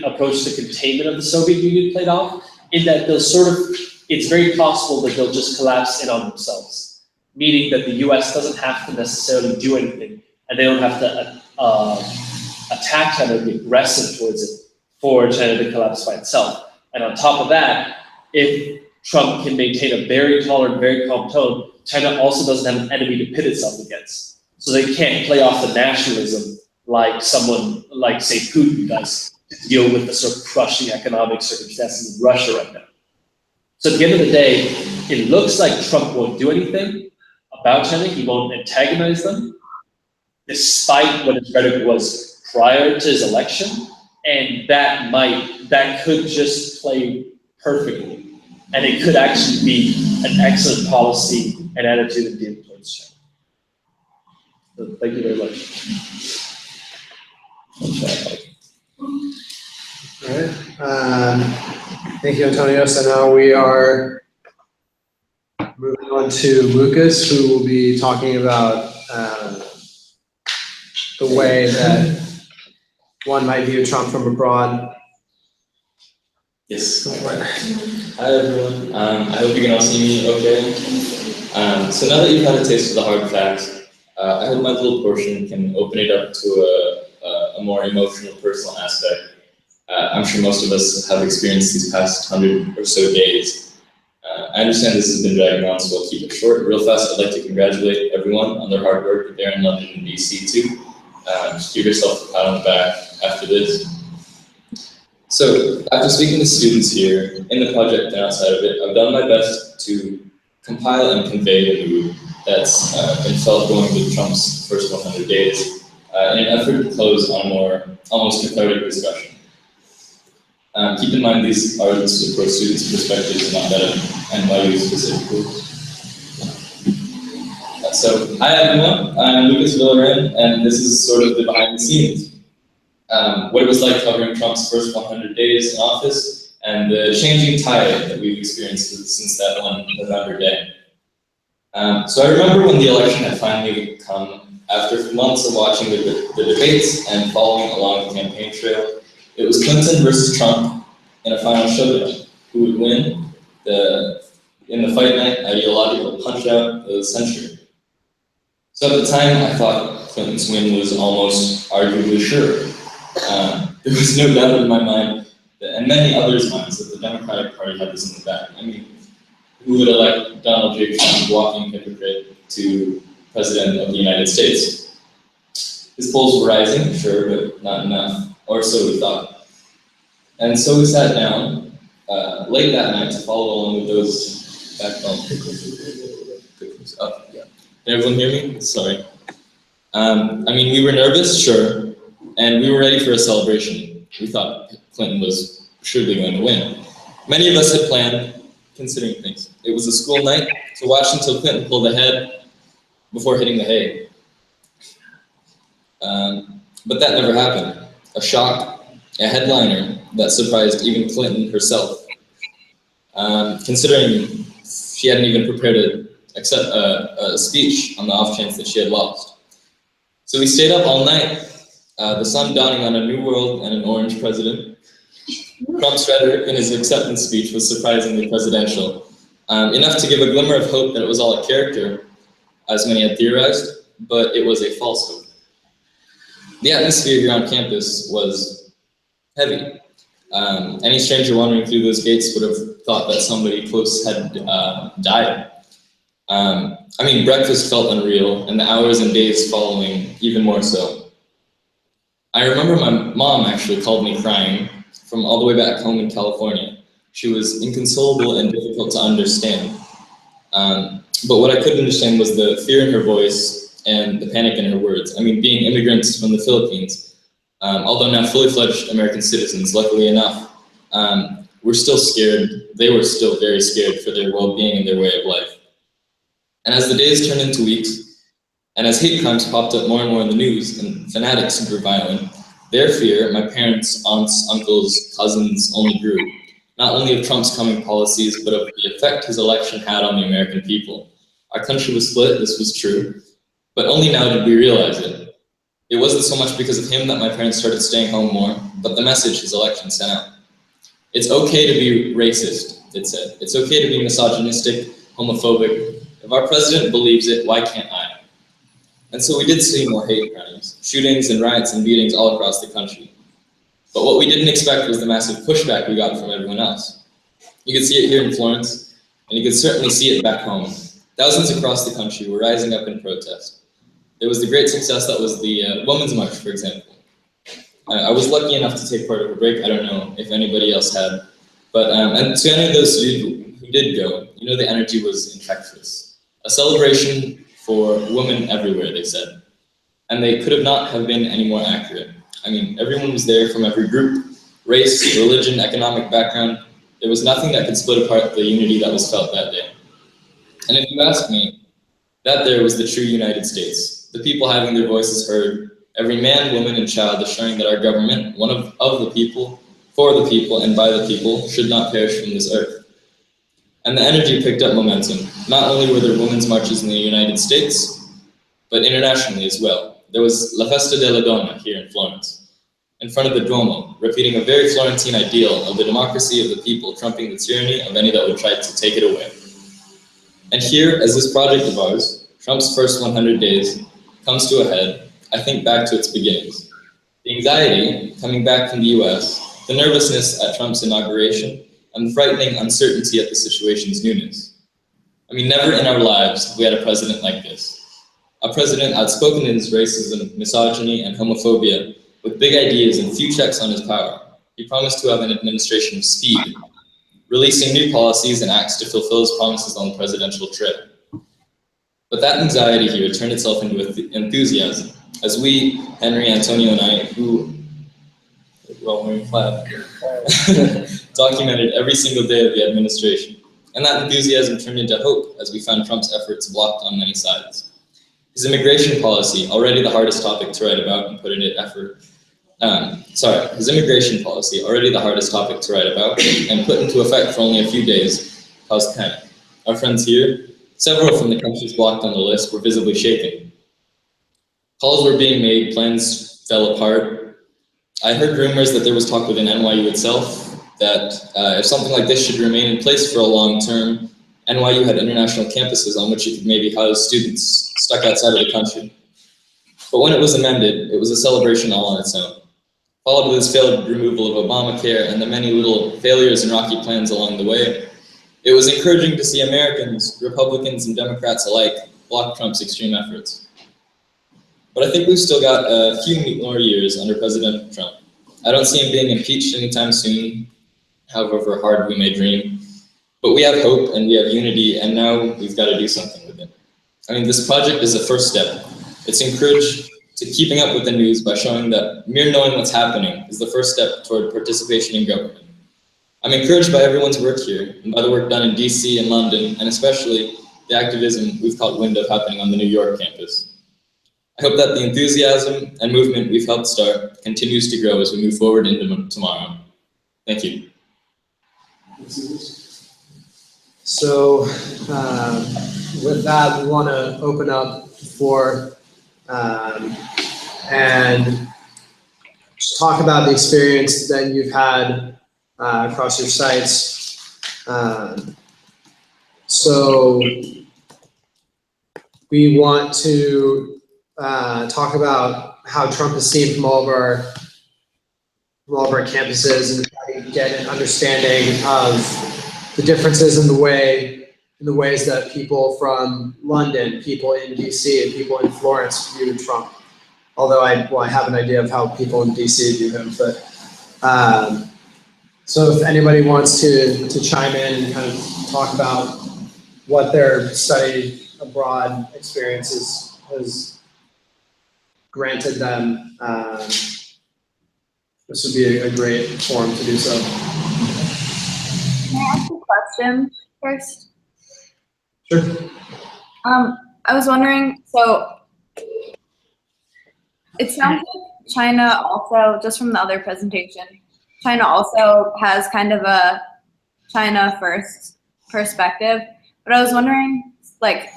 approach to containment of the Soviet Union played off, in that it's very possible that they'll just collapse in on themselves, meaning that the US doesn't have to necessarily do anything, and they don't have to attack China or be aggressive towards it for China to collapse by itself. And on top of that, if Trump can maintain a very tolerant, very calm tone, China also doesn't have an enemy to pit itself against. So they can't play off the nationalism like someone like, say, Putin does to deal with the sort of crushing economic circumstances in Russia right now. So at the end of the day, it looks like Trump won't do anything about China. He won't antagonize them, despite what his rhetoric was prior to his election. And that could just play perfectly. And it could actually be an excellent policy and attitude in dealing towards China. So thank you very much. All right. Thank you, Antonio. So now we are moving on to Lucas, who will be talking about the way that one might view Trump from abroad. Yes. Hi everyone. I hope you can all see me okay. So now that you've had a taste of the hard facts, I hope my little portion can open it up to a more emotional, personal aspect. I'm sure most of us have experienced these past 100 or so days. I understand this has been dragging on, so I'll keep it short. Real fast, I'd like to congratulate everyone on their hard work there in London and DC too. Just give yourself a pat on the back after this. So after speaking to students here in the project and outside of it, I've done my best to compile and convey the mood that's been felt going with Trump's first 100 days in an effort to close on a more almost cathartic discussion. Keep in mind these are the students' perspectives, not that of NYU specifically. So, hi everyone, I'm Lucas Villarin, and this is sort of the behind the scenes. What it was like covering Trump's first 100 days in office, and the changing tide that we've experienced since that one November day. So I remember when the election had finally come, after months of watching the debates and following along the campaign trail, it was Clinton versus Trump in a final showdown. Who would win in the fight night ideological punch-out of the century? So at the time, I thought Clinton's win was almost arguably sure. There was no doubt in my mind, and many others' minds, that the Democratic Party had this in the bag. I mean, who would elect Donald J. Trump, walking hypocrite, to President of the United States? His polls were rising, sure, but not enough, or so we thought. And so we sat down late that night to follow along with those back home. Oh, yeah. Can everyone hear me? Sorry. I mean, we were nervous, sure, and we were ready for a celebration. We thought Clinton was surely going to win. Many of us had planned, considering things. It was a school night, so watch until Clinton pulled ahead before hitting the hay. But that never happened. A shock, a headliner that surprised even Clinton herself. Considering she hadn't even prepared a speech on the off chance that she had lost. So we stayed up all night, the sun dawning on a new world and an orange president. Trump's rhetoric in his acceptance speech was surprisingly presidential, enough to give a glimmer of hope that it was all a character, as many had theorized, but it was a false hope. The atmosphere here on campus was heavy. Any stranger wandering through those gates would have thought that somebody close had died. I mean, breakfast felt unreal, and the hours and days following even more so. I remember my mom actually called me crying from all the way back home in California. She was inconsolable and difficult to understand. But what I couldn't understand was the fear in her voice and the panic in her words. I mean, being immigrants from the Philippines, although now fully fledged American citizens, luckily enough, we're still scared. They were still very scared for their well-being and their way of life. And as the days turned into weeks, and as hate crimes popped up more and more in the news and fanatics grew violent, their fear, my parents, aunts, uncles, cousins, only grew. Not only of Trump's coming policies, but of the effect his election had on the American people. Our country was split, this was true, but only now did we realize it. It wasn't so much because of him that my parents started staying home more, but the message his election sent out. It's okay to be racist, it said. It's okay to be misogynistic, homophobic. If our president believes it, why can't I? And so we did see more hate crimes, shootings and riots and beatings all across the country. But what we didn't expect was the massive pushback we got from everyone else. You could see it here in Florence, and you could certainly see it back home. Thousands across the country were rising up in protest. There was the great success that was the Women's March, for example. I was lucky enough to take part of a break. I don't know if anybody else had. But and to any of those who did go, you know, the energy was infectious. A celebration for women everywhere, they said. And they could have not have been any more accurate. I mean, everyone was there from every group, race, religion, economic background. There was nothing that could split apart the unity that was felt that day. And if you ask me, that there was the true United States, the people having their voices heard, every man, woman, and child assuring that our government, one of the people, for the people, and by the people, should not perish from this earth. And the energy picked up momentum. Not only were there women's marches in the United States, but internationally as well. There was La Festa della Donna here in Florence, in front of the Duomo, repeating a very Florentine ideal of the democracy of the people, trumping the tyranny of any that would try to take it away. And here, as this project of ours, Trump's first 100 days, comes to a head, I think back to its beginnings. The anxiety coming back from the US, the nervousness at Trump's inauguration, and the frightening uncertainty at the situation's newness. I mean, never in our lives have we had a president like this. A president outspoken in his racism, misogyny, and homophobia, with big ideas and few checks on his power. He promised to have an administration of speed, releasing new policies and acts to fulfill his promises on the presidential trail. But that anxiety here turned itself into enthusiasm, as we, Henry, Antonio, and I, who, well, we're glad, documented every single day of the administration. And that enthusiasm turned into hope as we found Trump's efforts blocked on many sides. His immigration policy, already the hardest topic to write about and put in effort, His immigration policy, already the hardest topic to write about, and put into effect for only a few days, caused panic. Our friends here, several from the countries blocked on the list, were visibly shaken. Calls were being made, plans fell apart. I heard rumors that there was talk within NYU itself that if something like this should remain in place for a long term, NYU had international campuses on which you could maybe house students stuck outside of the country. But when it was amended, it was a celebration all on its own. Followed with his failed removal of Obamacare and the many little failures and rocky plans along the way, it was encouraging to see Americans, Republicans and Democrats alike, block Trump's extreme efforts. But I think we've still got a few more years under President Trump. I don't see him being impeached anytime soon, however hard we may dream. But we have hope and we have unity, and now we've got to do something with it. I mean, this project is a first step. It's encouraged to keeping up with the news by showing that mere knowing what's happening is the first step toward participation in government. I'm encouraged by everyone's work here, and by the work done in DC and London, and especially the activism we've caught wind of happening on the New York campus. I hope that the enthusiasm and movement we've helped start continues to grow as we move forward into tomorrow. Thank you. So with that, we want to open up for and just talk about the experience that you've had across your sites. So we want to talk about how Trump is seen from all of our campuses, and try to get an understanding of the differences in the ways that people from London, people in DC, and people in Florence view Trump. Although I have an idea of how people in DC view him, but so if anybody wants to chime in and kind of talk about what their study abroad experiences has granted them, this would be a great forum to do so. Can I ask a question first? Sure. I was wondering, so it sounds like China also, just from the other presentation, China also has kind of a China first perspective, but I was wondering, like,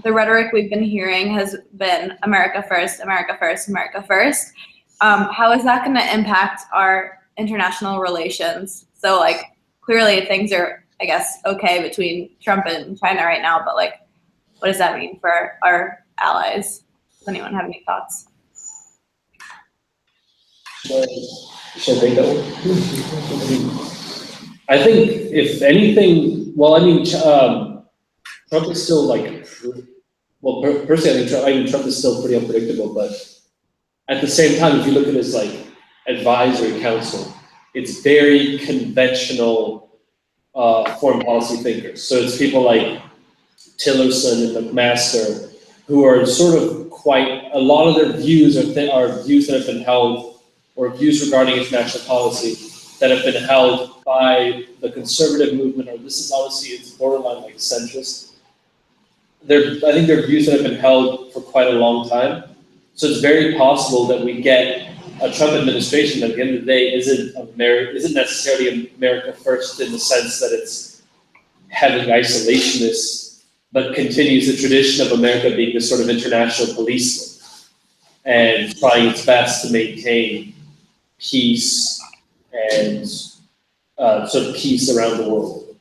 the rhetoric we've been hearing has been America first, America first, America first. How is that going to impact our international relations? So, like, clearly things are, I guess, okay between Trump and China right now, but, like, what does that mean for our allies? Does anyone have any thoughts? Should I take that one? I think if anything, well, I mean, Trump is still like, well, personally, I think Trump is still pretty unpredictable, but at the same time, if you look at his like advisory council, it's very conventional foreign policy thinkers. So it's people like Tillerson and McMaster, who are sort of quite, a lot of their views are views that have been held, or views regarding international policy that have been held by the conservative movement, or this is obviously, it's borderline like centrist. I think they're views that have been held for quite a long time. So it's very possible that we get a Trump administration that at the end of the day isn't necessarily America first in the sense that it's having isolationists, but continues the tradition of America being this sort of international policeman and trying its best to maintain peace and sort of peace around the world.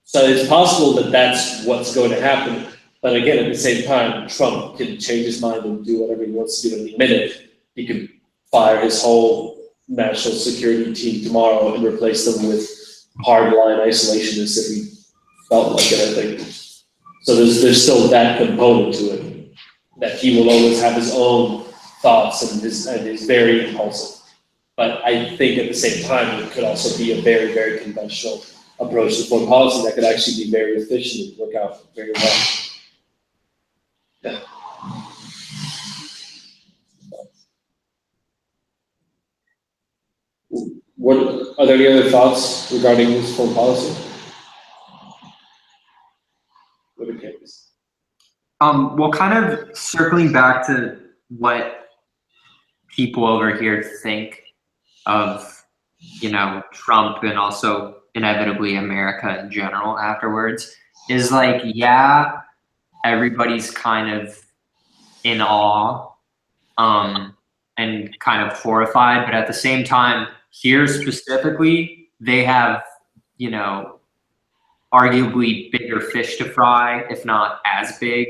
So it's possible that that's what's going to happen. But again, at the same time, Trump can change his mind and do whatever he wants to do in a minute. He could fire his whole national security team tomorrow and replace them with hardline isolationists if he felt like it, I think. So there's still that component to it, that he will always have his own thoughts and is very impulsive. But I think at the same time, it could also be a very, very conventional approach to foreign policy that could actually be very efficient and work out very well. Yeah. Are there any other thoughts regarding this foreign policy? Well, kind of circling back to what people over here think of, you know, Trump and also inevitably America in general afterwards is like, yeah, everybody's kind of in awe and kind of horrified, but at the same time, here specifically, they have, you know, arguably bigger fish to fry, if not as big,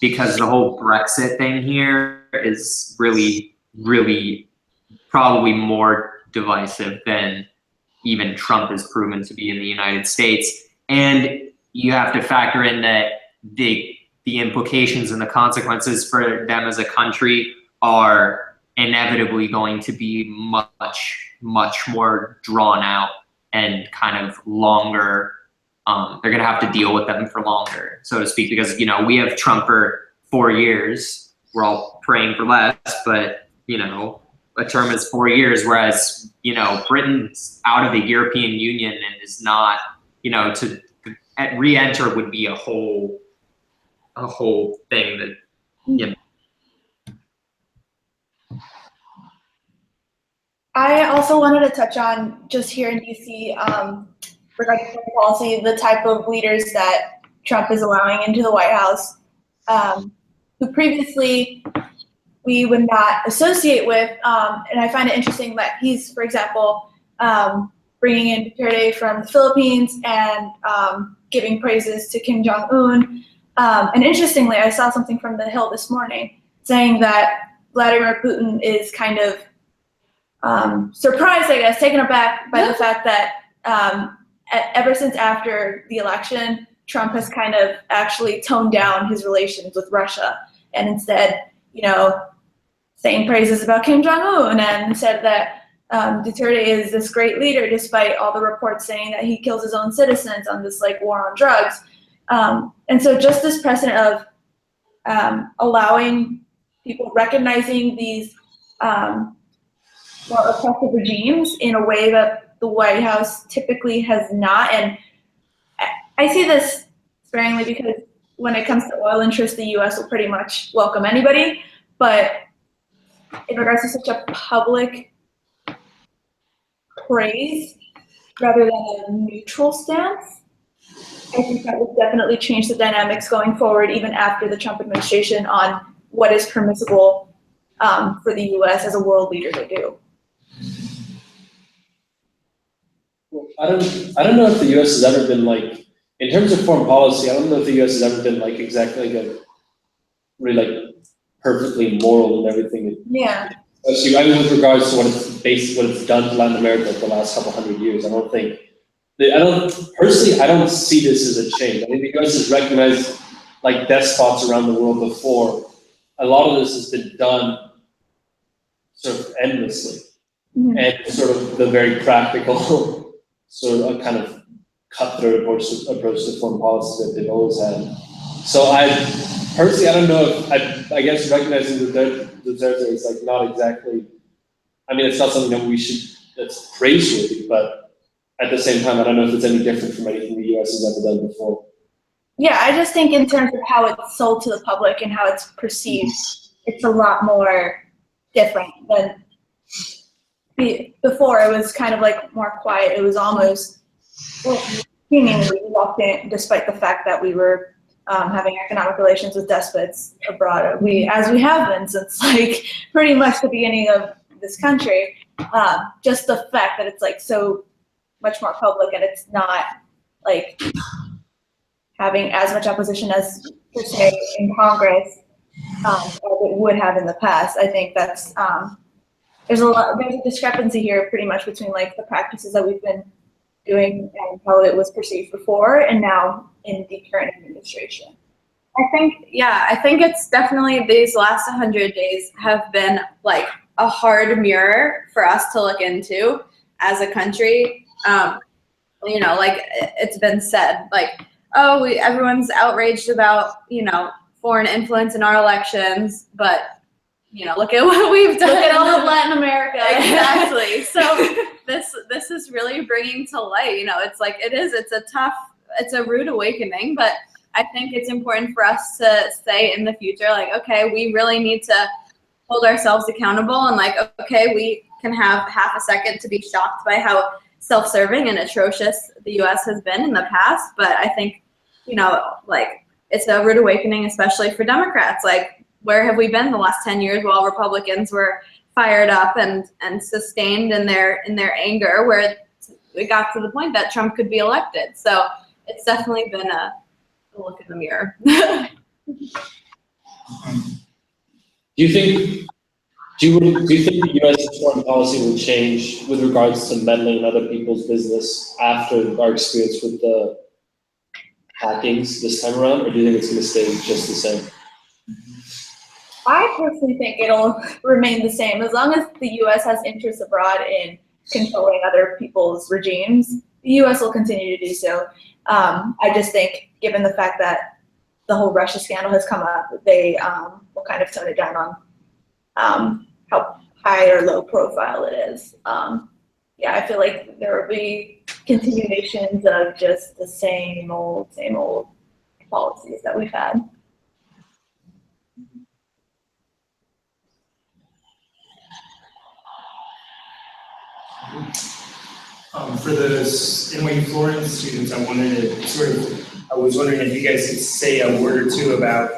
because the whole Brexit thing here is really, really probably more divisive than even Trump has proven to be in the United States. And you have to factor in that the implications and the consequences for them as a country are inevitably going to be much, much more drawn out and kind of longer. They're going to have to deal with them for longer, so to speak, because, you know, we have Trump for 4 years. We're all praying for less, but, you know, a term is 4 years, whereas, you know, Britain's out of the European Union and is not, you know, to re-enter would be a whole thing that, you know. I also wanted to touch on, just here in DC, regarding foreign policy, the type of leaders that Trump is allowing into the White House, who previously we would not associate with. And I find it interesting that he's, for example, bringing in Duterte from the Philippines and giving praises to Kim Jong-un. And interestingly, I saw something from The Hill this morning saying that Vladimir Putin is kind of surprised, I guess, taken aback by the fact that ever since after the election, Trump has kind of actually toned down his relations with Russia and instead, you know, saying praises about Kim Jong-un and said that Duterte is this great leader despite all the reports saying that he kills his own citizens on this like war on drugs. And so just this precedent of allowing people recognizing these more oppressive regimes in a way that the White House typically has not. And I see this sparingly because when it comes to oil interests, the US will pretty much welcome anybody. But in regards to such a public praise rather than a neutral stance, I think that would definitely change the dynamics going forward, even after the Trump administration, on what is permissible for the US as a world leader to do. I don't know if the U.S. has ever been like, in terms of foreign policy, I don't know if the U.S. has ever been like exactly like a really like perfectly moral and everything. Yeah. I mean, with regards to what it's done to Latin America for the last couple hundred years, I don't see this as a change. I mean, the U.S. has recognized like despots around the world before. A lot of this has been done sort of endlessly, and sort of the very practical sort of kind of cutthroat approach to foreign policy that they've always had. So I don't know if, I guess recognizing Duterte is like not exactly, I mean, it's not something that that's praiseworthy, but at the same time, I don't know if it's any different from anything the US has ever done before. Yeah, I just think in terms of how it's sold to the public and how it's perceived, it's a lot more different than before. It was kind of like more quiet. It was almost seemingly reluctant, despite the fact that we were having economic relations with despots abroad. As we have been since like pretty much the beginning of this country. Just the fact that it's like so much more public and it's not like having as much opposition as per se in Congress as it would have in the past. I think that's there's a discrepancy here pretty much between like the practices that we've been doing and how it was perceived before and now in the current administration. I think it's definitely these last 100 days have been like a hard mirror for us to look into as a country. You know, like it's been said, like, oh, everyone's outraged about, you know, foreign influence in our elections, but you know, look at what we've done. Look at all of Latin America. Exactly. So this is really bringing to light, you know, it's like, it's a rude awakening, but I think it's important for us to say in the future, like, okay, we really need to hold ourselves accountable and like, okay, we can have half a second to be shocked by how self-serving and atrocious the US has been in the past. But I think, you know, like it's a rude awakening, especially for Democrats. Like, where have we been the last 10 years while Republicans were fired up and sustained in their anger, where it got to the point that Trump could be elected? So it's definitely been a look in the mirror. Do you think the U.S. foreign policy will change with regards to meddling in other people's business after our experience with the hackings this time around, or do you think it's going to stay just the same? I personally think it'll remain the same as long as the U.S. has interests abroad in controlling other people's regimes. The U.S. will continue to do so. I just think, given the fact that the whole Russia scandal has come up, they will kind of tone it down on how high or low profile it is. Yeah, I feel like there will be continuations of just the same old policies that we've had. For those NYU Florence students, I was wondering if you guys could say a word or two about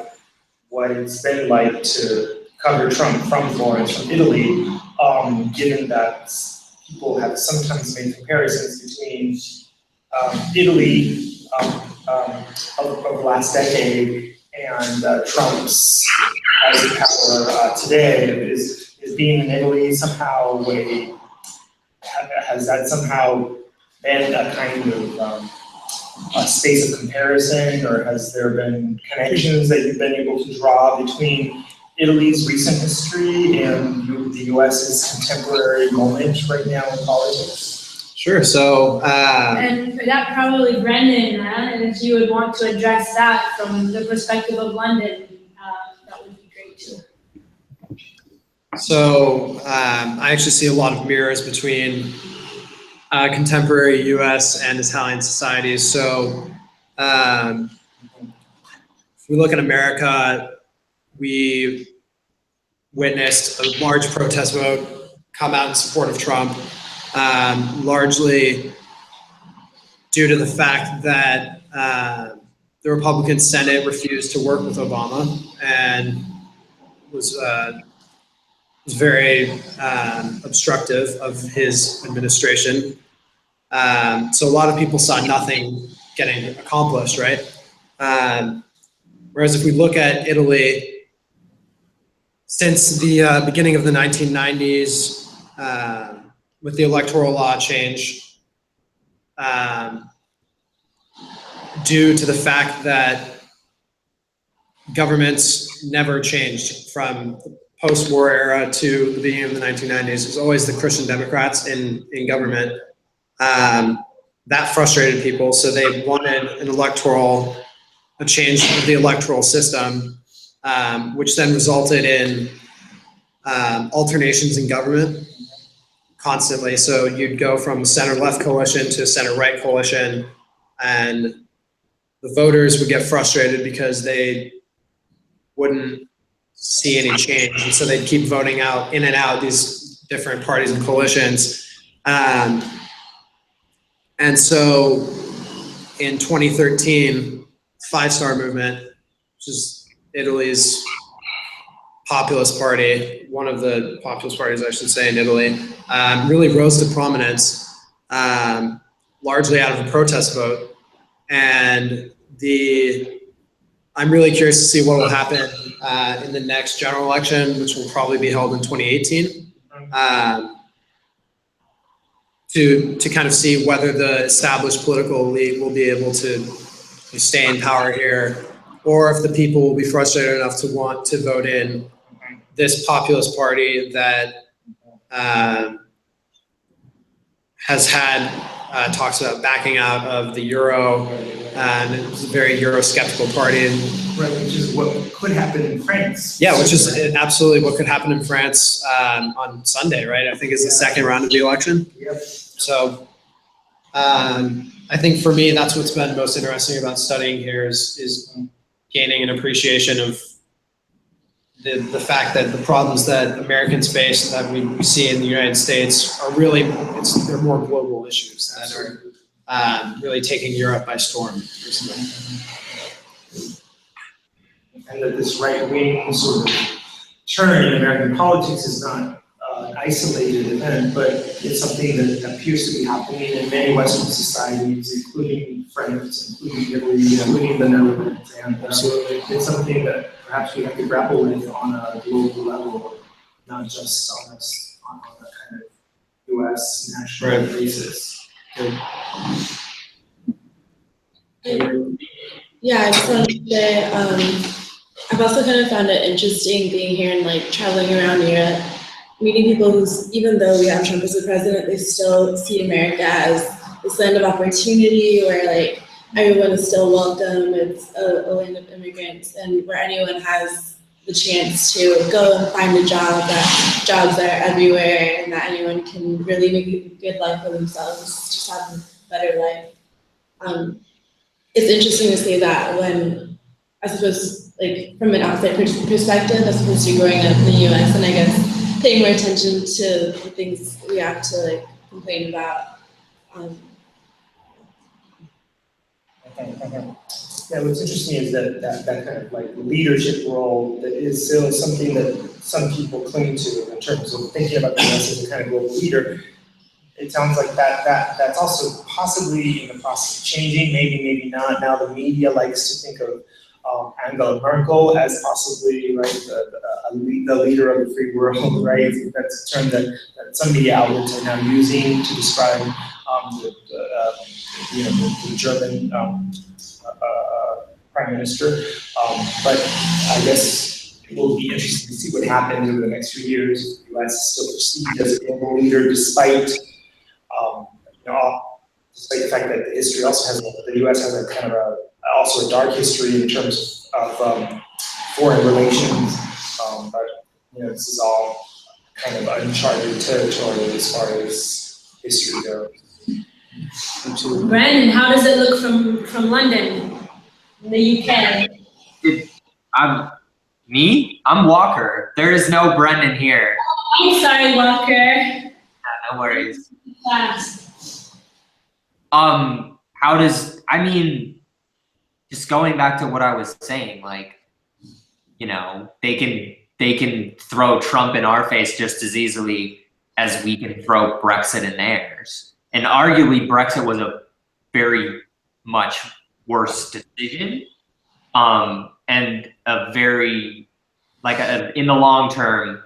what it's been like to cover Trump from Florence, from Italy, given that people have sometimes made comparisons between Italy of the last decade and Trump's rise in power today. Is being in Italy somehow has that somehow been a kind of a space of comparison, or has there been connections that you've been able to draw between Italy's recent history and the U.S.'s contemporary moment right now in politics? Sure. So, and for that, probably Brendan, and if you would want to address that from the perspective of London, that would be great too. So I actually see a lot of mirrors between contemporary U.S. and Italian societies. So if we look at America, we witnessed a large protest vote come out in support of Trump, largely due to the fact that the Republican Senate refused to work with Obama and was very obstructive of his administration. So a lot of people saw nothing getting accomplished, right? Whereas if we look at Italy, since the beginning of the 1990s, with the electoral law change, due to the fact that governments never changed from the post-war era to the beginning of the 1990s, it was always the Christian Democrats in government. That frustrated people, so they wanted a change of the electoral system, which then resulted in alternations in government constantly. So you'd go from a center-left coalition to a center-right coalition, and the voters would get frustrated because they wouldn't see any change, and so they'd keep voting out in and out these different parties and coalitions. And so in 2013, Five Star Movement, which is Italy's populist party, one of the populist parties, I should say, in Italy, really rose to prominence, largely out of a protest vote. And I'm really curious to see what will happen in the next general election, which will probably be held in 2018, to kind of see whether the established political elite will be able to stay in power here, or if the people will be frustrated enough to want to vote in this populist party that has had talks about backing out of the euro, and it's a very Eurosceptical party. Right, which is what could happen in France. Yeah, which is absolutely what could happen in France on Sunday, right? I think is the second round of the election. Yep. So I think for me, that's what's been most interesting about studying here is gaining an appreciation of the fact that the problems that Americans face that we see in the United States are really, they're more global issues that are really taking Europe by storm recently. And that this right-wing sort of turn in American politics is not an isolated event, but it's something that appears to be happening in many Western societies, including France, including Italy, including the Netherlands. And it's something that perhaps we have to grapple with on a global level, not just on a kind of US national basis. Yeah, I just wanted to say, I've also kind of found it interesting being here and like traveling around Europe, meeting people who's, even though we have Trump as the president, they still see America as this land of opportunity where like everyone is still welcome. It's a land of immigrants and where anyone has the chance to go and find a job, that jobs are everywhere and that anyone can really make a good life for themselves, just have a better life. It's interesting to see that when, I suppose, like from an outside perspective, as opposed to growing up in the US, and I guess paying more attention to the things we have to like complain about. Yeah, what's interesting is that kind of like leadership role that is still something that some people cling to in terms of thinking about the US as a kind of global leader. It sounds like that's also possibly in the process of changing, maybe not. Now the media likes to think of Angela Merkel as possibly right the leader of the free world, right? That's a term that some media outlets are now using to describe the German prime minister. But I guess it will be interesting to see what happens over the next few years. The U.S. is still perceived as a global leader, despite despite the fact that the history also has, the U.S. has a kind of also a dark history in terms of foreign relations. But this is all kind of uncharted territory as far as history goes. Brandon, how does it look from London, in the UK? I'm Walker. There is no Brendan here. Oh, I'm sorry, Walker. Yeah, no worries. Fast. Just going back to what I was saying, like, they can throw Trump in our face just as easily as we can throw Brexit in theirs. And arguably Brexit was a very much worse decision. And a very, in the long term,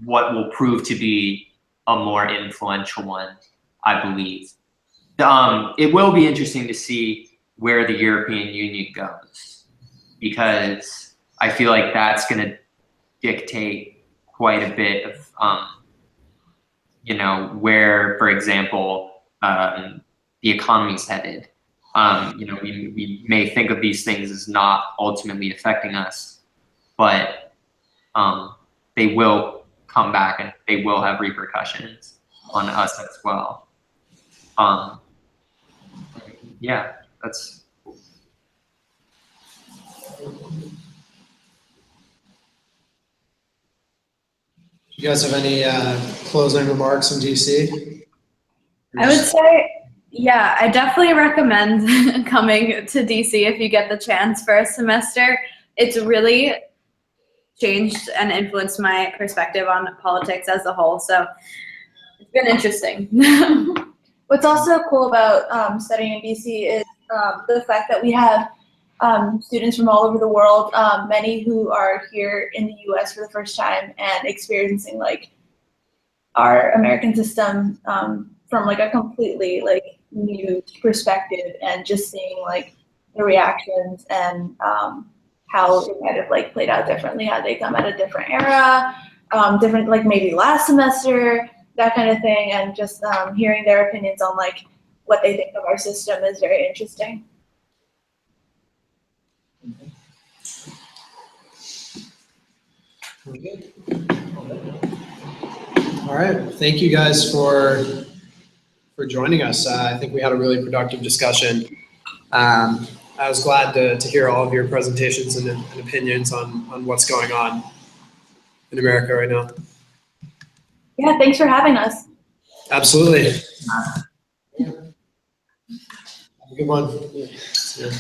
what will prove to be a more influential one, I believe. It will be interesting to see where the European Union goes, because I feel like that's going to dictate quite a bit of, where, for example, the economy's headed. We may think of these things as not ultimately affecting us, but they will come back and they will have repercussions on us as well. Yeah, that's. You guys have any closing remarks in DC? I would say, yeah, I definitely recommend coming to DC if you get the chance for a semester. It's really changed and influenced my perspective on politics as a whole, so it's been interesting. What's also cool about studying in DC is the fact that we have students from all over the world, many who are here in the US for the first time and experiencing like our American system from like a completely like new perspective, and just seeing like the reactions and how it might have like played out differently had they come at a different era, different like maybe last semester, that kind of thing, and just hearing their opinions on like what they think of our system is very interesting. All right, thank you guys for joining us. I think we had a really productive discussion. I was glad to hear all of your presentations and opinions on what's going on in America right now. Yeah, thanks for having us. Absolutely. Have a good one. Yeah.